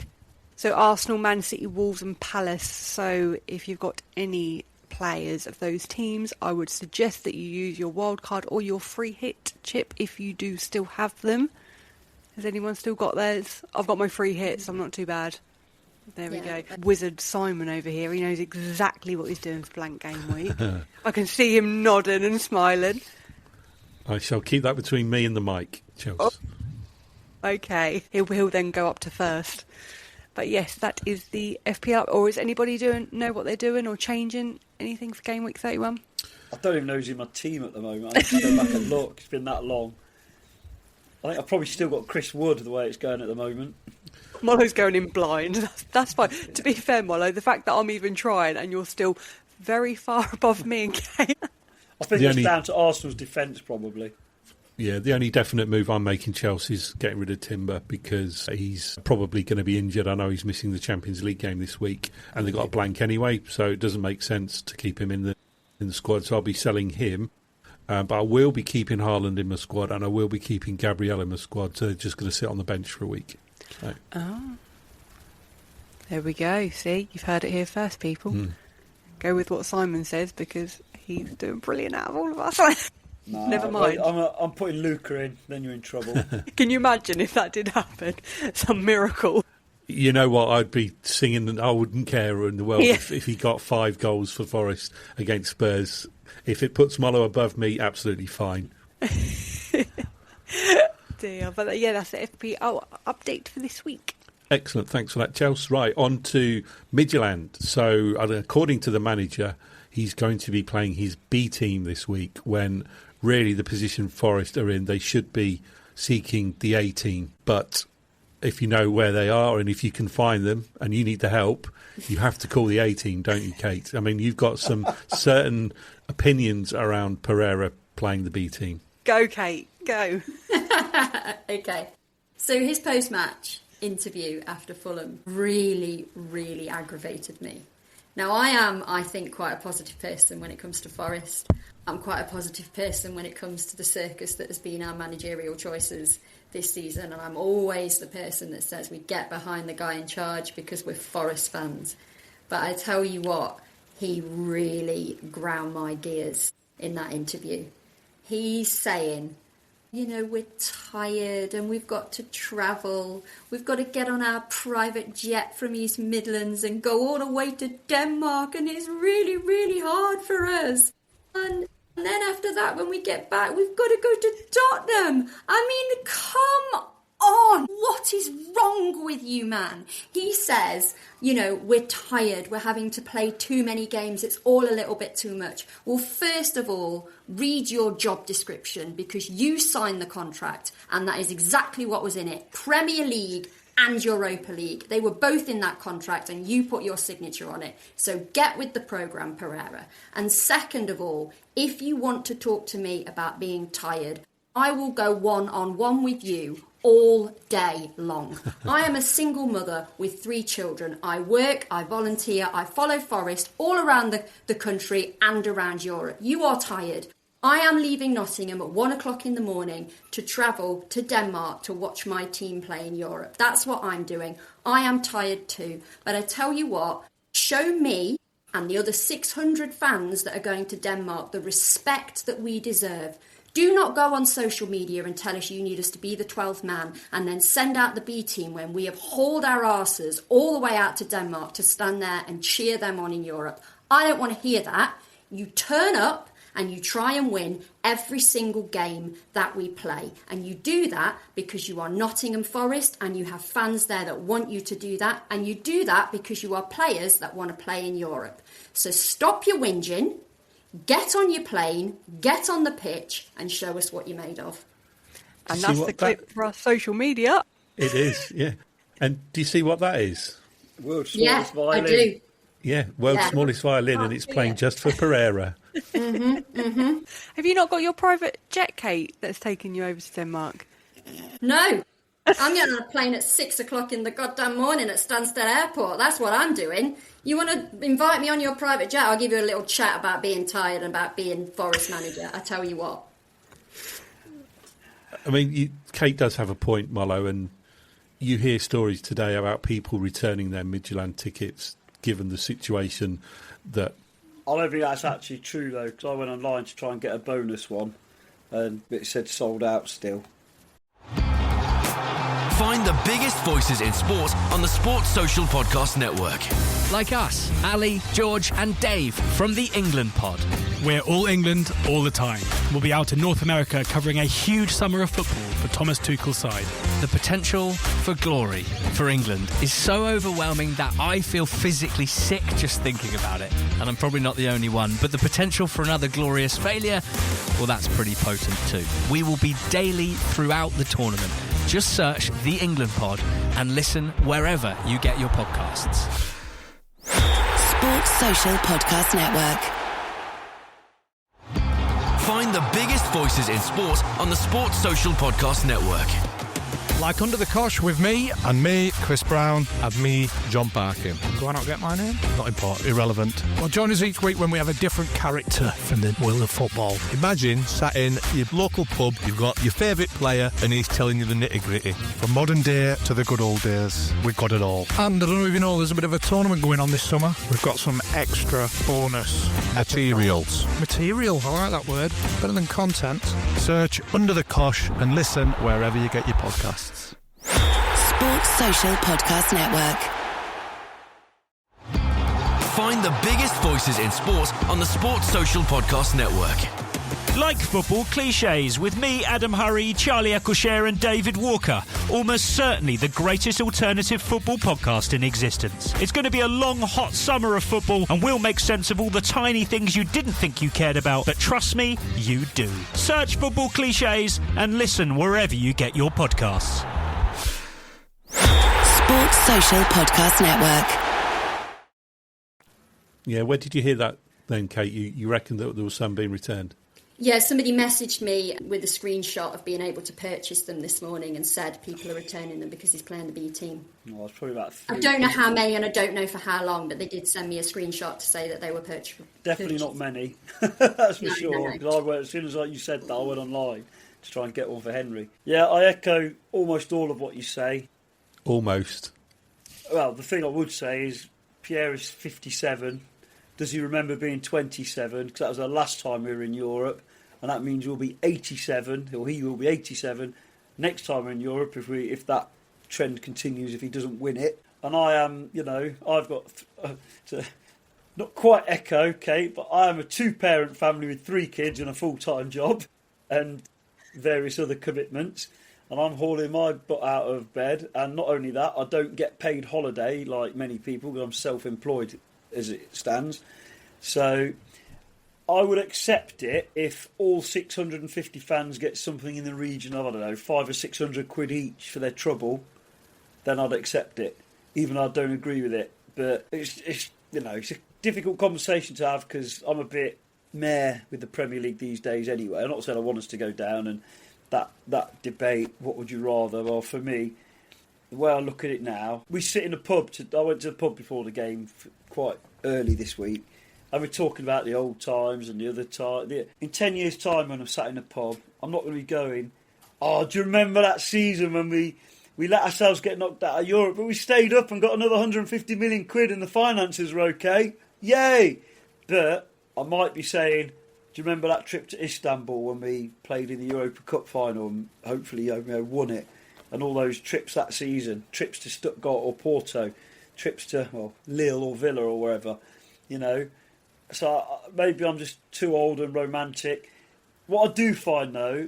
So Arsenal, Man City, Wolves and Palace. So if you've got any players of those teams, I would suggest that you use your wildcard or your free hit chip if you do still have them. Has anyone still got theirs? I've got my free hits. I'm not too bad. There we go. Wizard Simon over here. He knows exactly what he's doing for blank game week. I can see him nodding and smiling. I shall keep that between me and the mic, Chelsea. Oh. Okay. He'll then go up to first. But yes, that is the FPL. Or is anybody know what they're doing or changing anything for game week 31? I don't even know who's in my team at the moment. I need to go back and look. It's been that long. I think I've probably still got Chris Wood the way it's going at the moment. Mollo's going in blind. That's fine. To be fair, Mollo, the fact that I'm even trying and you're still very far above me and Kate. I think it's down to Arsenal's defence, probably. Yeah, the only definite move I'm making, Chelsea, is getting rid of Timber because he's probably going to be injured. I know he's missing the Champions League game this week and they've got a blank anyway, so it doesn't make sense to keep him in the squad. So I'll be selling him. But I will be keeping Haaland in my squad and I will be keeping Gabriel in my squad. So they're just going to sit on the bench for a week. So. Oh. There we go. See, you've heard it here first, people. Go with what Simon says because he's doing brilliant out of all of us. No, Never mind. I'm putting Luca in, then you're in trouble. Can you imagine if that did happen? Some miracle. You know what? I'd be singing and I wouldn't care in the world if he got 5 goals for Forest against Spurs. If it puts Molo above me, absolutely fine. Dear, but yeah, that's the FPL update for this week. Excellent, thanks for that, Chelsea. Right, on to Midtjylland. So, according to the manager, he's going to be playing his B team this week when really the position Forest are in, they should be seeking the A team. But if you know where they are and if you can find them and you need the help, you have to call the A team, don't you, Kate? I mean, you've got some certain opinions around Pereira playing the B team. Go, Kate, go. Okay. So his post-match interview after Fulham really, really aggravated me. Now, I think, quite a positive person when it comes to Forest. I'm quite a positive person when it comes to the circus that has been our managerial choices this season, and I'm always the person that says we get behind the guy in charge because we're Forest fans. But I tell you what, he really ground my gears in that interview. He's saying, you know, we're tired and we've got to travel. We've got to get on our private jet from East Midlands and go all the way to Denmark, and it's really, really hard for us. And then after that, when we get back, we've got to go to Tottenham. I mean, come on. What is wrong with you, man? He says, you know, we're tired. We're having to play too many games. It's all a little bit too much. Well, first of all, read your job description because you signed the contract and that is exactly what was in it. Premier League and Europa League. They were both in that contract and you put your signature on it. So get with the programme, Pereira. And second of all, if you want to talk to me about being tired, I will go one-on-one with you all day long. I am a single mother with 3 children. I work, I volunteer, I follow Forest all around the country and around Europe. You are tired. I am leaving Nottingham at 1 o'clock in the morning to travel to Denmark to watch my team play in Europe. That's what I'm doing. I am tired too. But I tell you what, show me and the other 600 fans that are going to Denmark the respect that we deserve. Do not go on social media and tell us you need us to be the 12th man and then send out the B team when we have hauled our arses all the way out to Denmark to stand there and cheer them on in Europe. I don't want to hear that. You turn up and you try and win every single game that we play. And you do that because you are Nottingham Forest and you have fans there that want you to do that. And you do that because you are players that want to play in Europe. So stop your whinging. Get on your plane, get on the pitch, and show us what you're made of. And that's the clip for our social media. It is, yeah. And do you see what that is? World's smallest violin. I do. Yeah, world's smallest violin, and it's playing just for Pereira. Have you not got your private jet, Kate, that's taking you over to Denmark? No. I'm getting on a plane at 6 o'clock in the goddamn morning at Stansted Airport. That's what I'm doing. You want to invite me on your private jet? I'll give you a little chat about being tired and about being Forest manager. I tell you what. I mean, Kate does have a point, Molo, and you hear stories today about people returning their Midtjylland tickets given the situation that... I don't think that's actually true, though, because I went online to try and get a bonus one, and it said sold out still. Find the biggest voices in sport on the Sports Social Podcast Network. Like us, Ali, George and Dave from the England Pod. We're all England all the time. We'll be out in North America covering a huge summer of football for Thomas Tuchel's side. The potential for glory for England is so overwhelming that I feel physically sick just thinking about it. And I'm probably not the only one, but the potential for another glorious failure, well, that's pretty potent too. We will be daily throughout the tournament. Just search The England Pod and listen wherever you get your podcasts. Sports Social Podcast Network. Find the biggest voices in sport on the Sports Social Podcast Network. Like Under the Cosh with me. And me, Chris Brown. And me, John Barkin. Do I not get my name? Not important, irrelevant. Well, join us each week when we have a different character from the world of football. Imagine sat in your local pub, you've got your favourite player and he's telling you the nitty-gritty. From modern day to the good old days, we've got it all. And I don't know if you know, there's a bit of a tournament going on this summer. We've got some extra bonus materials. Material, I like that word. Better than content. Search Under the Cosh and listen wherever you get your podcasts. Sports Social Podcast Network. Find the biggest voices in sport on the Sports Social Podcast Network. Like football cliches with me, Adam Hurrey, Charlie Eccleshare and David Walker. Almost certainly the greatest alternative football podcast in existence. It's going to be a long, hot summer of football and we'll make sense of all the tiny things you didn't think you cared about, but trust me, you do. Search football cliches and listen wherever you get your podcasts. Sports Social Podcast Network. Yeah, where did you hear that then, Kate? You reckon that there was some being returned? Yeah, somebody messaged me with a screenshot of being able to purchase them this morning and said people are returning them because he's playing the B team. Well, it's probably about I don't know how many and I don't know for how long, but they did send me a screenshot to say that they were purchased. Definitely not many, that's for No, sure. no. Because I went, as soon as you said that, I went online to try and get one for Henry. Yeah, I echo almost all of what you say. Almost. Well, the thing I would say is Pierre is 57. Does he remember being 27? Because that was the last time we were in Europe. And that means we'll be 87, or he will be 87 next time we're in Europe if that trend continues, if he doesn't win it. And I am, I've got, to not quite echo, Kate, but I am a two-parent family with 3 kids and a full-time job and various other commitments. And I'm hauling my butt out of bed. And not only that, I don't get paid holiday like many people because I'm self-employed as it stands. So I would accept it if all 650 fans get something in the region of, I don't know, 500 or 600 quid each for their trouble. Then I'd accept it, even though I don't agree with it. But it's a difficult conversation to have because I'm a bit meh with the Premier League these days anyway. I'm not saying I want us to go down and that debate, what would you rather? Well, for me, the way I look at it now, we sit in a pub. I went to the pub before the game quite early this week, and we're talking about the old times and the other time. In 10 years' time, when I'm sat in a pub, I'm not going to be going, oh, do you remember that season when we let ourselves get knocked out of Europe, but we stayed up and got another 150 million quid and the finances were okay? Yay! But I might be saying, do you remember that trip to Istanbul when we played in the Europa Cup final and hopefully won it? And all those trips that season, trips to Stuttgart or Porto, trips to Lille or Villa or wherever, So maybe I'm just too old and romantic. What I do find, though,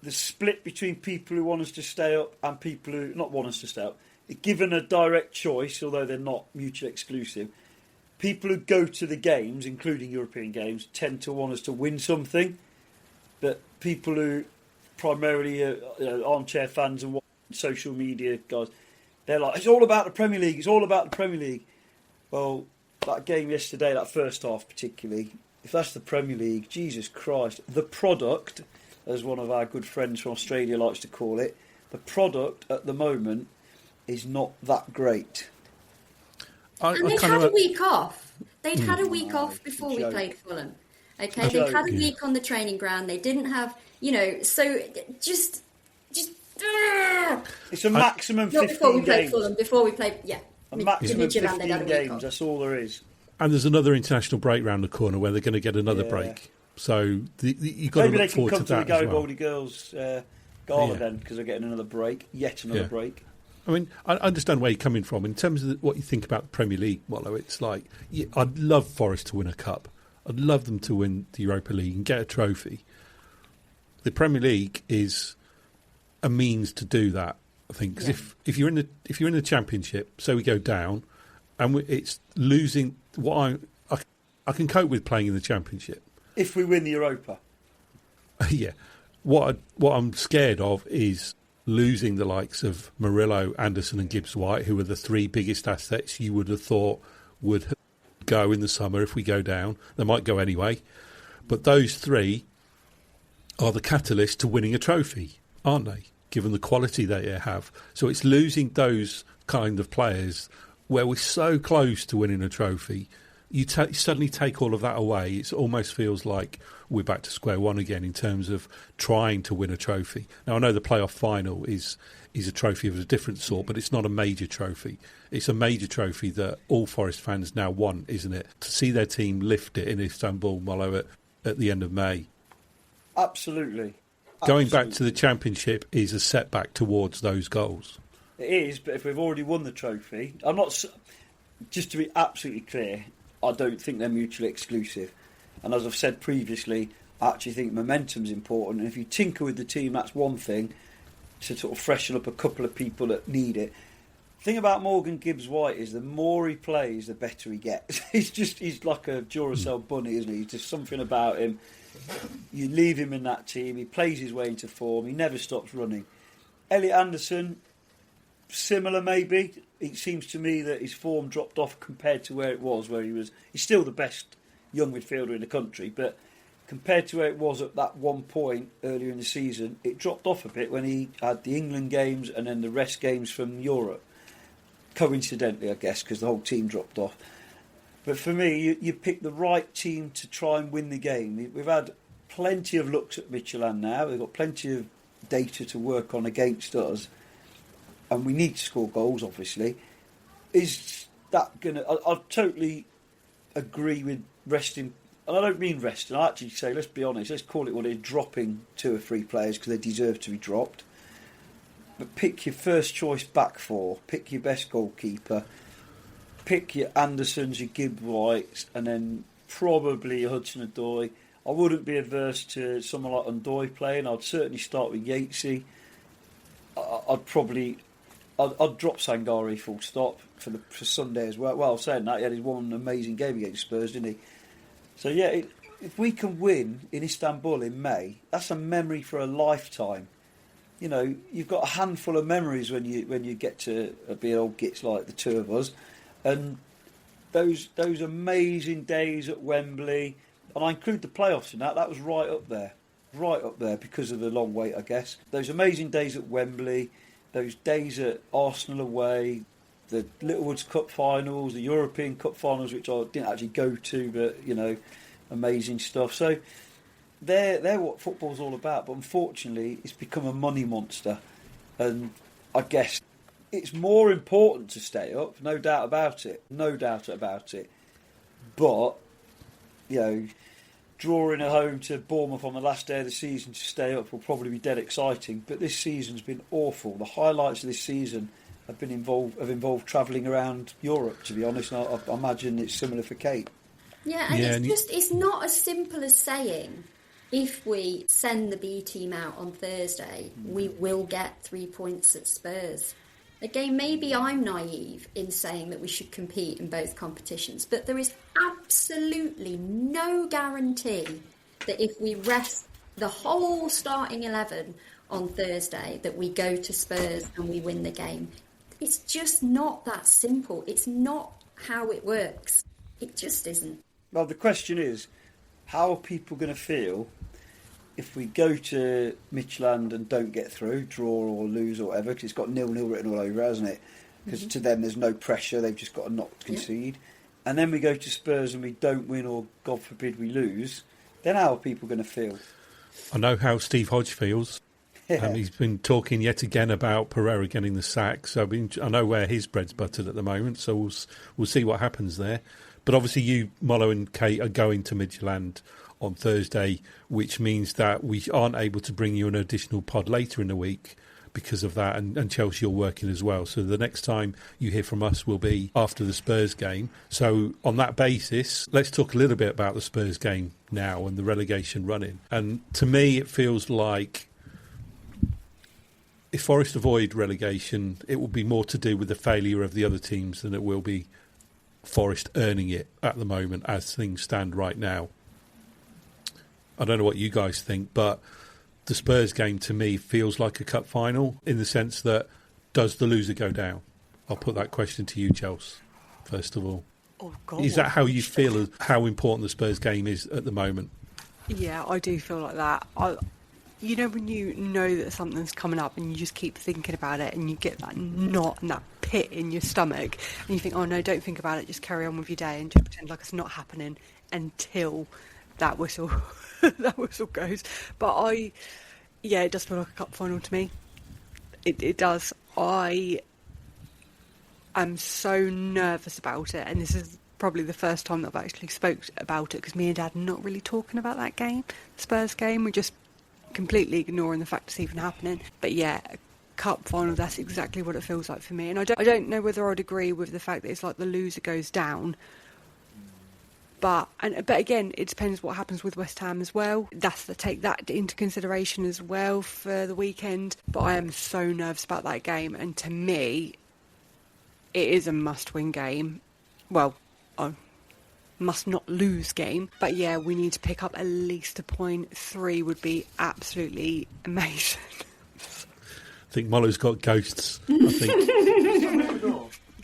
the split between people who want us to stay up and people who not want us to stay up, given a direct choice, although they're not mutually exclusive, people who go to the games, including European games, tend to want us to win something. But people who primarily armchair fans and social media guys, they're like, it's all about the Premier League, it's all about the Premier League. Well, that game yesterday, that first half particularly, if that's the Premier League, Jesus Christ, the product, as one of our good friends from Australia likes to call it, the product at the moment is not that great. And they'd had a week off. They'd had a week off before we played Fulham. Okay, they'd had a week on the training ground. They didn't have, so just. It's a maximum 15 games. Before we played Fulham, before we played, a maximum 15 games, that's all there is. And there's another international break round the corner where they're going to get another break. So you've got Maybe to look forward to that. Maybe they can come to the Garibaldi Girls gala then, because they're getting another break, yet another break. I mean, I understand where you're coming from. In terms of what you think about the Premier League, Wallow, it's like, I'd love Forest to win a cup. I'd love them to win the Europa League and get a trophy. The Premier League is a means to do that, I think. Because if you're in the Championship, so we go down, and it's losing. What I can cope with playing in the Championship if we win the Europa. Yeah, what I'm scared of is losing the likes of Murillo, Anderson and Gibbs-White, who are the 3 biggest assets you would have thought would go in the summer if we go down. They might go anyway. But those 3 are the catalyst to winning a trophy, aren't they? Given the quality they have. So it's losing those kind of players where we're so close to winning a trophy. You suddenly take all of that away. It almost feels like we're back to square one again in terms of trying to win a trophy. Now, I know the playoff final is a trophy of a different sort, but it's not a major trophy. It's a major trophy that all Forest fans now want, isn't it? To see their team lift it in Istanbul, Molo, at the end of May. Absolutely. Going back to the Championship is a setback towards those goals. It is, but if we've already won the trophy, I'm not. Just to be absolutely clear, I don't think they're mutually exclusive. And as I've said previously, I actually think momentum's important. And if you tinker with the team, that's one thing, to sort of freshen up a couple of people that need it. The thing about Morgan Gibbs-White is the more he plays, the better he gets. He's like a Duracell bunny, isn't he? There's just something about him. You leave him in that team, he plays his way into form, he never stops running. Elliot Anderson, similar maybe. It seems to me that his form dropped off compared to where it was, he's still the best young midfielder in the country, but compared to where it was at that one point earlier in the season, it dropped off a bit when he had the England games and then the rest games from Europe. Coincidentally, I guess, because the whole team dropped off. But for me, you pick the right team to try and win the game. We've had plenty of looks at Midtjylland now. We've got plenty of data to work on against us. And we need to score goals, obviously. Is that going to... I totally agree with resting... And I don't mean resting. I actually say, let's be honest, let's call it what it is, dropping 2 or 3 players because they deserve to be dropped. But pick your first choice back four. Pick your best goalkeeper. Pick your Andersons, your Gibbs-Whites, and then probably your Hudson-Odoi. I wouldn't be adverse to someone like Odoi playing. I'd certainly start with Yatesy. I'd drop Sangare full stop for Sunday as well. Well, saying that, he had his one amazing game against Spurs, didn't he? So yeah, if we can win in Istanbul in May, that's a memory for a lifetime. You know, you've got a handful of memories when you get to be old gits like the two of us. And those amazing days at Wembley, and I include the playoffs in that was right up there because of the long wait, I guess. Those amazing days at Wembley, those days at Arsenal away, the Littlewoods Cup finals, the European Cup finals, which I didn't actually go to, but, you know, amazing stuff. So they're what football's all about, but unfortunately it's become a money monster. And I guess it's more important to stay up, no doubt about it. But, you know, drawing a home to Bournemouth on the last day of the season to stay up will probably be dead exciting. But this season's been awful. The highlights of this season have involved travelling around Europe, to be honest. And I imagine it's similar for Kate. Yeah, and it's not as simple as saying, if we send the B team out on Thursday, we will get 3 points at Spurs. Again, maybe I'm naive in saying that we should compete in both competitions, but there is absolutely no guarantee that if we rest the whole starting 11 on Thursday, that we go to Spurs and we win the game. It's just not that simple. It's not how it works. It just isn't. Well, the question is, how are people going to feel if we go to Midtjylland and don't get through, draw or lose or whatever, because it's got 0-0 written all over, hasn't it? Because to them there's no pressure, they've just got to not concede. Yeah. And then we go to Spurs and we don't win, or God forbid we lose, then how are people going to feel? I know how Steve Hodge feels. Yeah. He's been talking yet again about Pereira getting the sack, so I know where his bread's buttered at the moment, so we'll see what happens there. But obviously you, Molo and Kate, are going to Midtjylland on Thursday, which means that we aren't able to bring you an additional pod later in the week because of that, and Chelsea are working as well. So the next time you hear from us will be after the Spurs game. So on that basis, let's talk a little bit about the Spurs game now and the relegation run-in. And to me, it feels like if Forest avoid relegation, it will be more to do with the failure of the other teams than it will be Forest earning it at the moment as things stand right now. I don't know what you guys think, but the Spurs game to me feels like a cup final in the sense that, does the loser go down? I'll put that question to you, Chelsea, first of all. Oh, God. Is that how you feel, how important the Spurs game is at the moment? Yeah, I do feel like that. you know when you know that something's coming up and you just keep thinking about it and you get that knot and that pit in your stomach and you think, oh no, don't think about it, just carry on with your day and just pretend like it's not happening until that whistle that whistle goes. But it does feel like a cup final to me. It does. I am so nervous about it, and this is probably the first time that I've actually spoke about it, because me and Dad are not really talking about that game, the Spurs game. We're just completely ignoring the fact it's even happening. But yeah, cup final, that's exactly what it feels like for me. And I don't know whether I'd agree with the fact that it's like the loser goes down. But again, it depends what happens with West Ham as well. Take that into consideration as well for the weekend. But I am so nervous about that game, and to me, it is a must-win game. Well, a must-not-lose game. But yeah, we need to pick up at least a point. 3 would be absolutely amazing. I think Molo's got ghosts. I think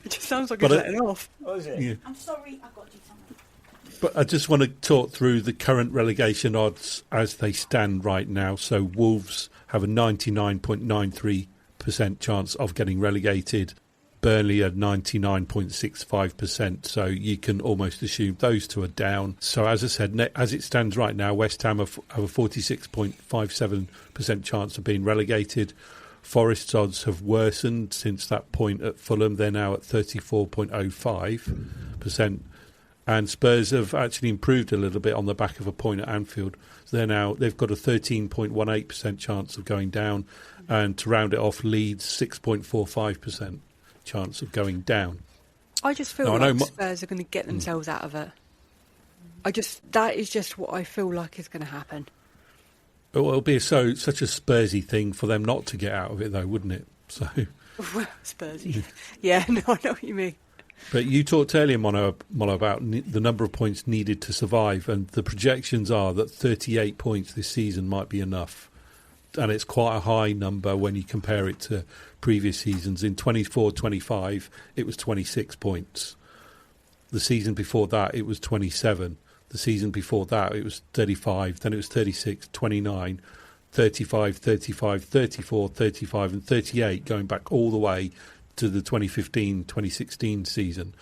it just sounds like he's letting off. Oh, is it? Yeah. I'm sorry, I've got to do something. But I just want to talk through the current relegation odds as they stand right now. So Wolves have a 99.93% chance of getting relegated. Burnley at 99.65%. So you can almost assume those two are down. So as I said, as it stands right now, West Ham have a 46.57% chance of being relegated. Forest's odds have worsened since that point at Fulham. They're now at 34.05%. And Spurs have actually improved a little bit on the back of a point at Anfield. So they've got a 13.18% chance of going down. And to round it off, Leeds 6.45% chance of going down. I just feel like Spurs are going to get themselves out of it. That is just what I feel like is going to happen. Well, it'll be such a Spursy thing for them not to get out of it, though, wouldn't it? So, Spursy. Yeah, no, I know what you mean. But you talked earlier, Mono, about the number of points needed to survive, and the projections are that 38 points this season might be enough. And it's quite a high number when you compare it to previous seasons. In 24-25, it was 26 points. The season before that, it was 27. The season before that, it was 35. Then it was 36, 29, 35, 35, 34, 35 and 38, going back all the way to the 2015-2016 season.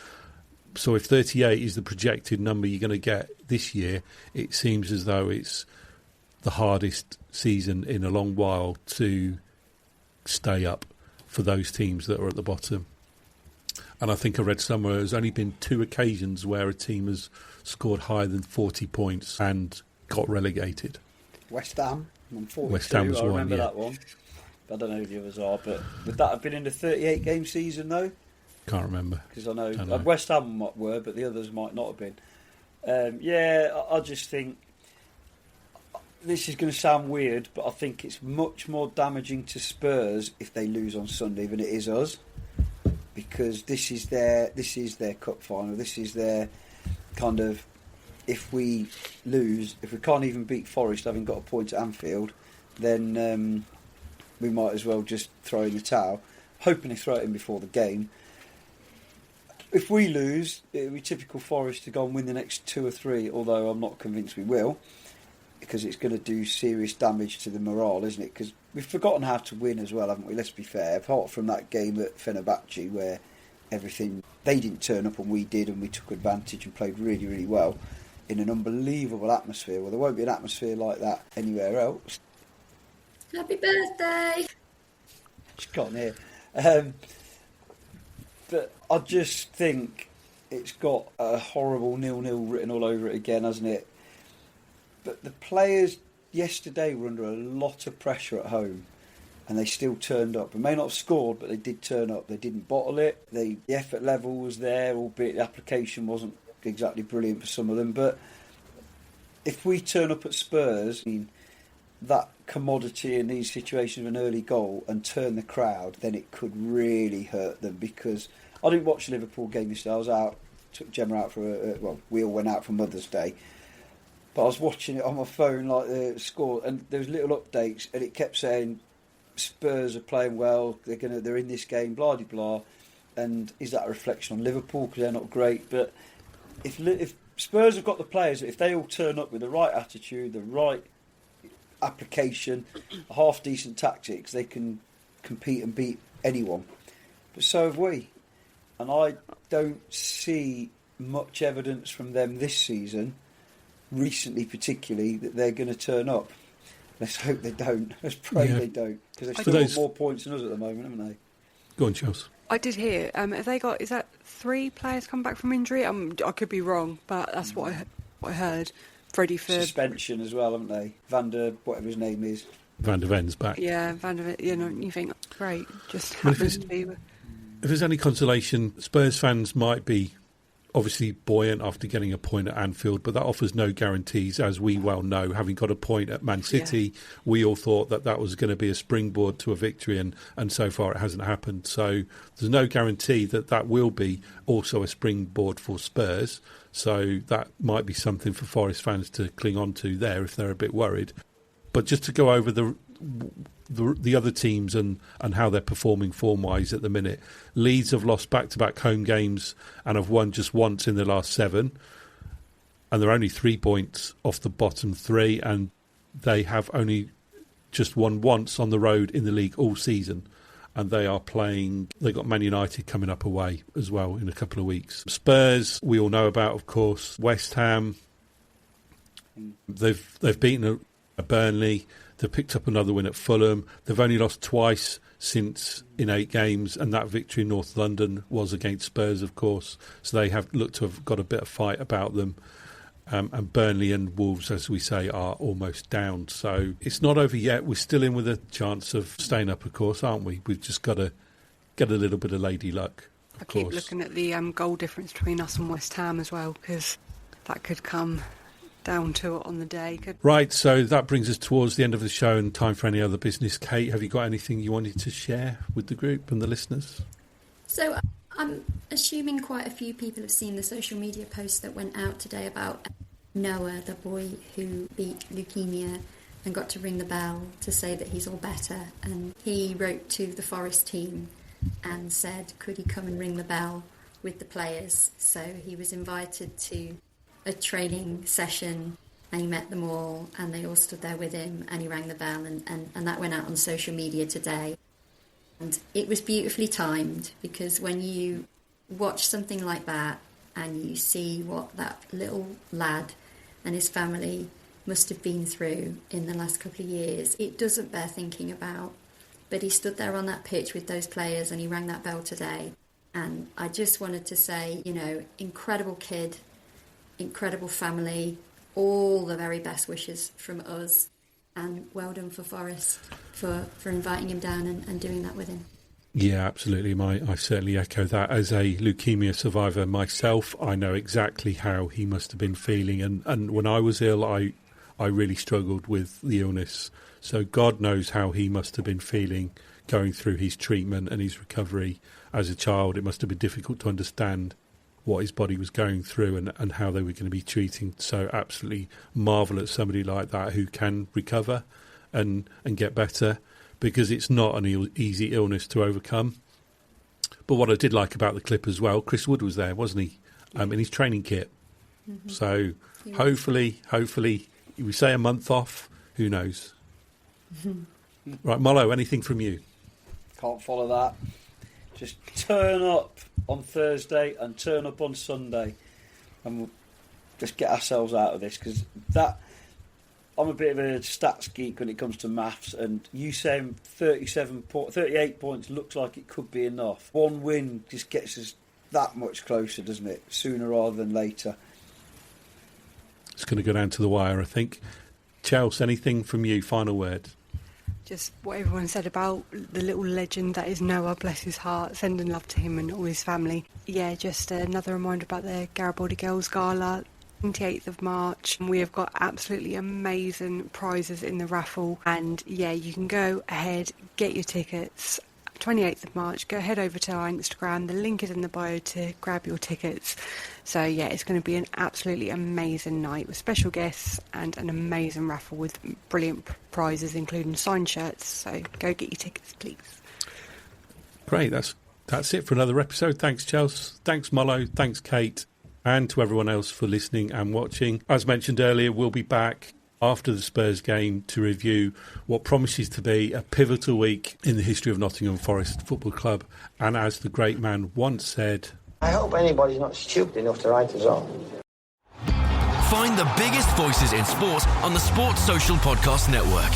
So if 38 is the projected number you're going to get this year, it seems as though it's the hardest season in a long while to stay up for those teams that are at the bottom. And I think I read somewhere there's only been 2 occasions where a team has scored higher than 40 points and got relegated. West Ham on 42. West Ham was I remember one, yeah. that one. I don't know who the others are, but would that have been in the 38 game season though? Can't remember. Because I know West Ham were, but the others might not have been. I just think this is going to sound weird, but I think it's much more damaging to Spurs if they lose on Sunday than it is us, because this is their cup final. This is their kind of, if we lose, if we can't even beat Forest having got a point at Anfield, then we might as well just throw in the towel, hoping to throw it in before the game. If we lose, it would be typical Forest to go and win the next 2 or 3, although I'm not convinced we will, because it's going to do serious damage to the morale, isn't it? Because we've forgotten how to win as well, haven't we? Let's be fair. Apart from that game at Fenerbahce where they didn't turn up and we did, and we took advantage and played really, really well in an unbelievable atmosphere. Well, there won't be an atmosphere like that anywhere else. Happy birthday! She's gone here. But I just think it's got a horrible 0-0 written all over it again, hasn't it? But the players yesterday were under a lot of pressure at home, and they still turned up. They may not have scored, but they did turn up. They didn't bottle it. The effort level was there, albeit the application wasn't exactly brilliant for some of them. But if we turn up at Spurs, that commodity in these situations of an early goal and turn the crowd, then it could really hurt them. Because I didn't watch the Liverpool game yesterday. I was out, took Gemma out for we all went out for Mother's Day. But I was watching it on my phone, like the score, and there was little updates, and it kept saying Spurs are playing well. They're in this game, blah de blah. And is that a reflection on Liverpool because they're not great? But if Spurs have got the players, if they all turn up with the right attitude, the right application, half decent tactics, they can compete and beat anyone. But so have we. And I don't see much evidence from them this season, recently particularly, that they're going to turn up. Let's hope they don't. Let's pray they don't. Because they've still got more points than us at the moment, haven't they? Go on, Chelsea. I did hear, have they got, is that 3 players come back from injury? I could be wrong, but that's what I heard. Freddie for... Suspension as well, haven't they? Whatever his name is. Van der Ven's back. Yeah, Van der Ven, you think, great, just happens to be... If there's any consolation, Spurs fans might be obviously buoyant after getting a point at Anfield, but that offers no guarantees, as we well know. Having got a point at Man City, we all thought that was going to be a springboard to a victory, and so far it hasn't happened. So there's no guarantee that will be also a springboard for Spurs. So that might be something for Forest fans to cling on to there if they're a bit worried. But just to go over the other teams and how they're performing form-wise at the minute. Leeds have lost back-to-back home games and have won just once in the last 7. And they're only 3 points off the bottom 3, and they have only just won once on the road in the league all season. And they are playing... They've got Man United coming up away as well in a couple of weeks. Spurs, we all know about, of course. West Ham, they've beaten a Burnley. They've picked up another win at Fulham. They've only lost twice since in 8 games, and that victory in North London was against Spurs, of course. So they have looked to have got a bit of fight about them. And Burnley and Wolves, as we say, are almost down. So it's not over yet. We're still in with a chance of staying up, of course, aren't we? We've just got to get a little bit of lady luck, of course. I keep looking at the goal difference between us and West Ham as well, because that could come down to it on the day. Right, so that brings us towards the end of the show and time for any other business. Kate, have you got anything you wanted to share with the group and the listeners? So I'm assuming quite a few people have seen the social media post that went out today about Noah, the boy who beat leukemia and got to ring the bell to say that he's all better. And he wrote to the Forest team and said, could he come and ring the bell with the players? So he was invited to a training session and he met them all and they all stood there with him and he rang the bell and that went out on social media today. And it was beautifully timed, because when you watch something like that and you see what that little lad and his family must have been through in the last couple of years, it doesn't bear thinking about. But he stood there on that pitch with those players and he rang that bell today. And I just wanted to say, incredible kid, incredible family, all the very best wishes from us, and well done for Forest for inviting him down and doing that with him. Yeah, absolutely. I certainly echo that. As a leukemia survivor myself, I know exactly how he must have been feeling. And when I was ill, I really struggled with the illness. So God knows how he must have been feeling going through his treatment and his recovery as a child. It must have been difficult to understand what his body was going through and how they were going to be treating. So absolutely marvel at somebody like that who can recover and get better, because it's not an easy illness to overcome. But what I did like about the clip as well, Chris Wood was there, wasn't he, in his training kit. Mm-hmm. So hopefully, we say a month off, who knows. Mm-hmm. Right, Mollo, anything from you? Can't follow that. Just turn up on Thursday and turn up on Sunday, and we'll just get ourselves out of this, because I'm a bit of a stats geek when it comes to maths, and you saying 38 points looks like it could be enough. One win just gets us that much closer, doesn't it? Sooner rather than later. It's going to go down to the wire, I think. Chelsea, anything from you? Final word. Just what everyone said about the little legend that is Noah, bless his heart, sending love to him and all his family. Yeah, just another reminder about the Garibaldi Girls Gala, 28th of March. We have got absolutely amazing prizes in the raffle, and yeah, you can go ahead, get your tickets. 28th of March, go head over to our Instagram, the link is in the bio to grab your tickets. So yeah, it's going to be an absolutely amazing night with special guests and an amazing raffle with brilliant prizes, including signed shirts. So go get your tickets, please. Great, that's it for another episode. Thanks, Chelsea. Thanks, Mollo. Thanks, Kate. And to everyone else for listening and watching. As mentioned earlier, we'll be back after the Spurs game to review what promises to be a pivotal week in the history of Nottingham Forest Football Club. And as the great man once said, I hope anybody's not stupid enough to write us off. Find the biggest voices in sport on the Sports Social Podcast Network.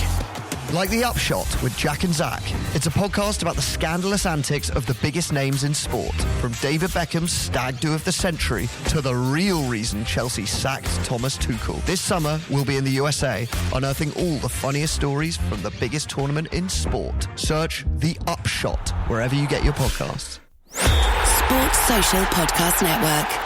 Like The Upshot with Jack and Zach. It's a podcast about the scandalous antics of the biggest names in sport. From David Beckham's stag do of the century to the real reason Chelsea sacked Thomas Tuchel. This summer, we'll be in the USA, unearthing all the funniest stories from the biggest tournament in sport. Search The Upshot wherever you get your podcasts. Sports Social Podcast Network.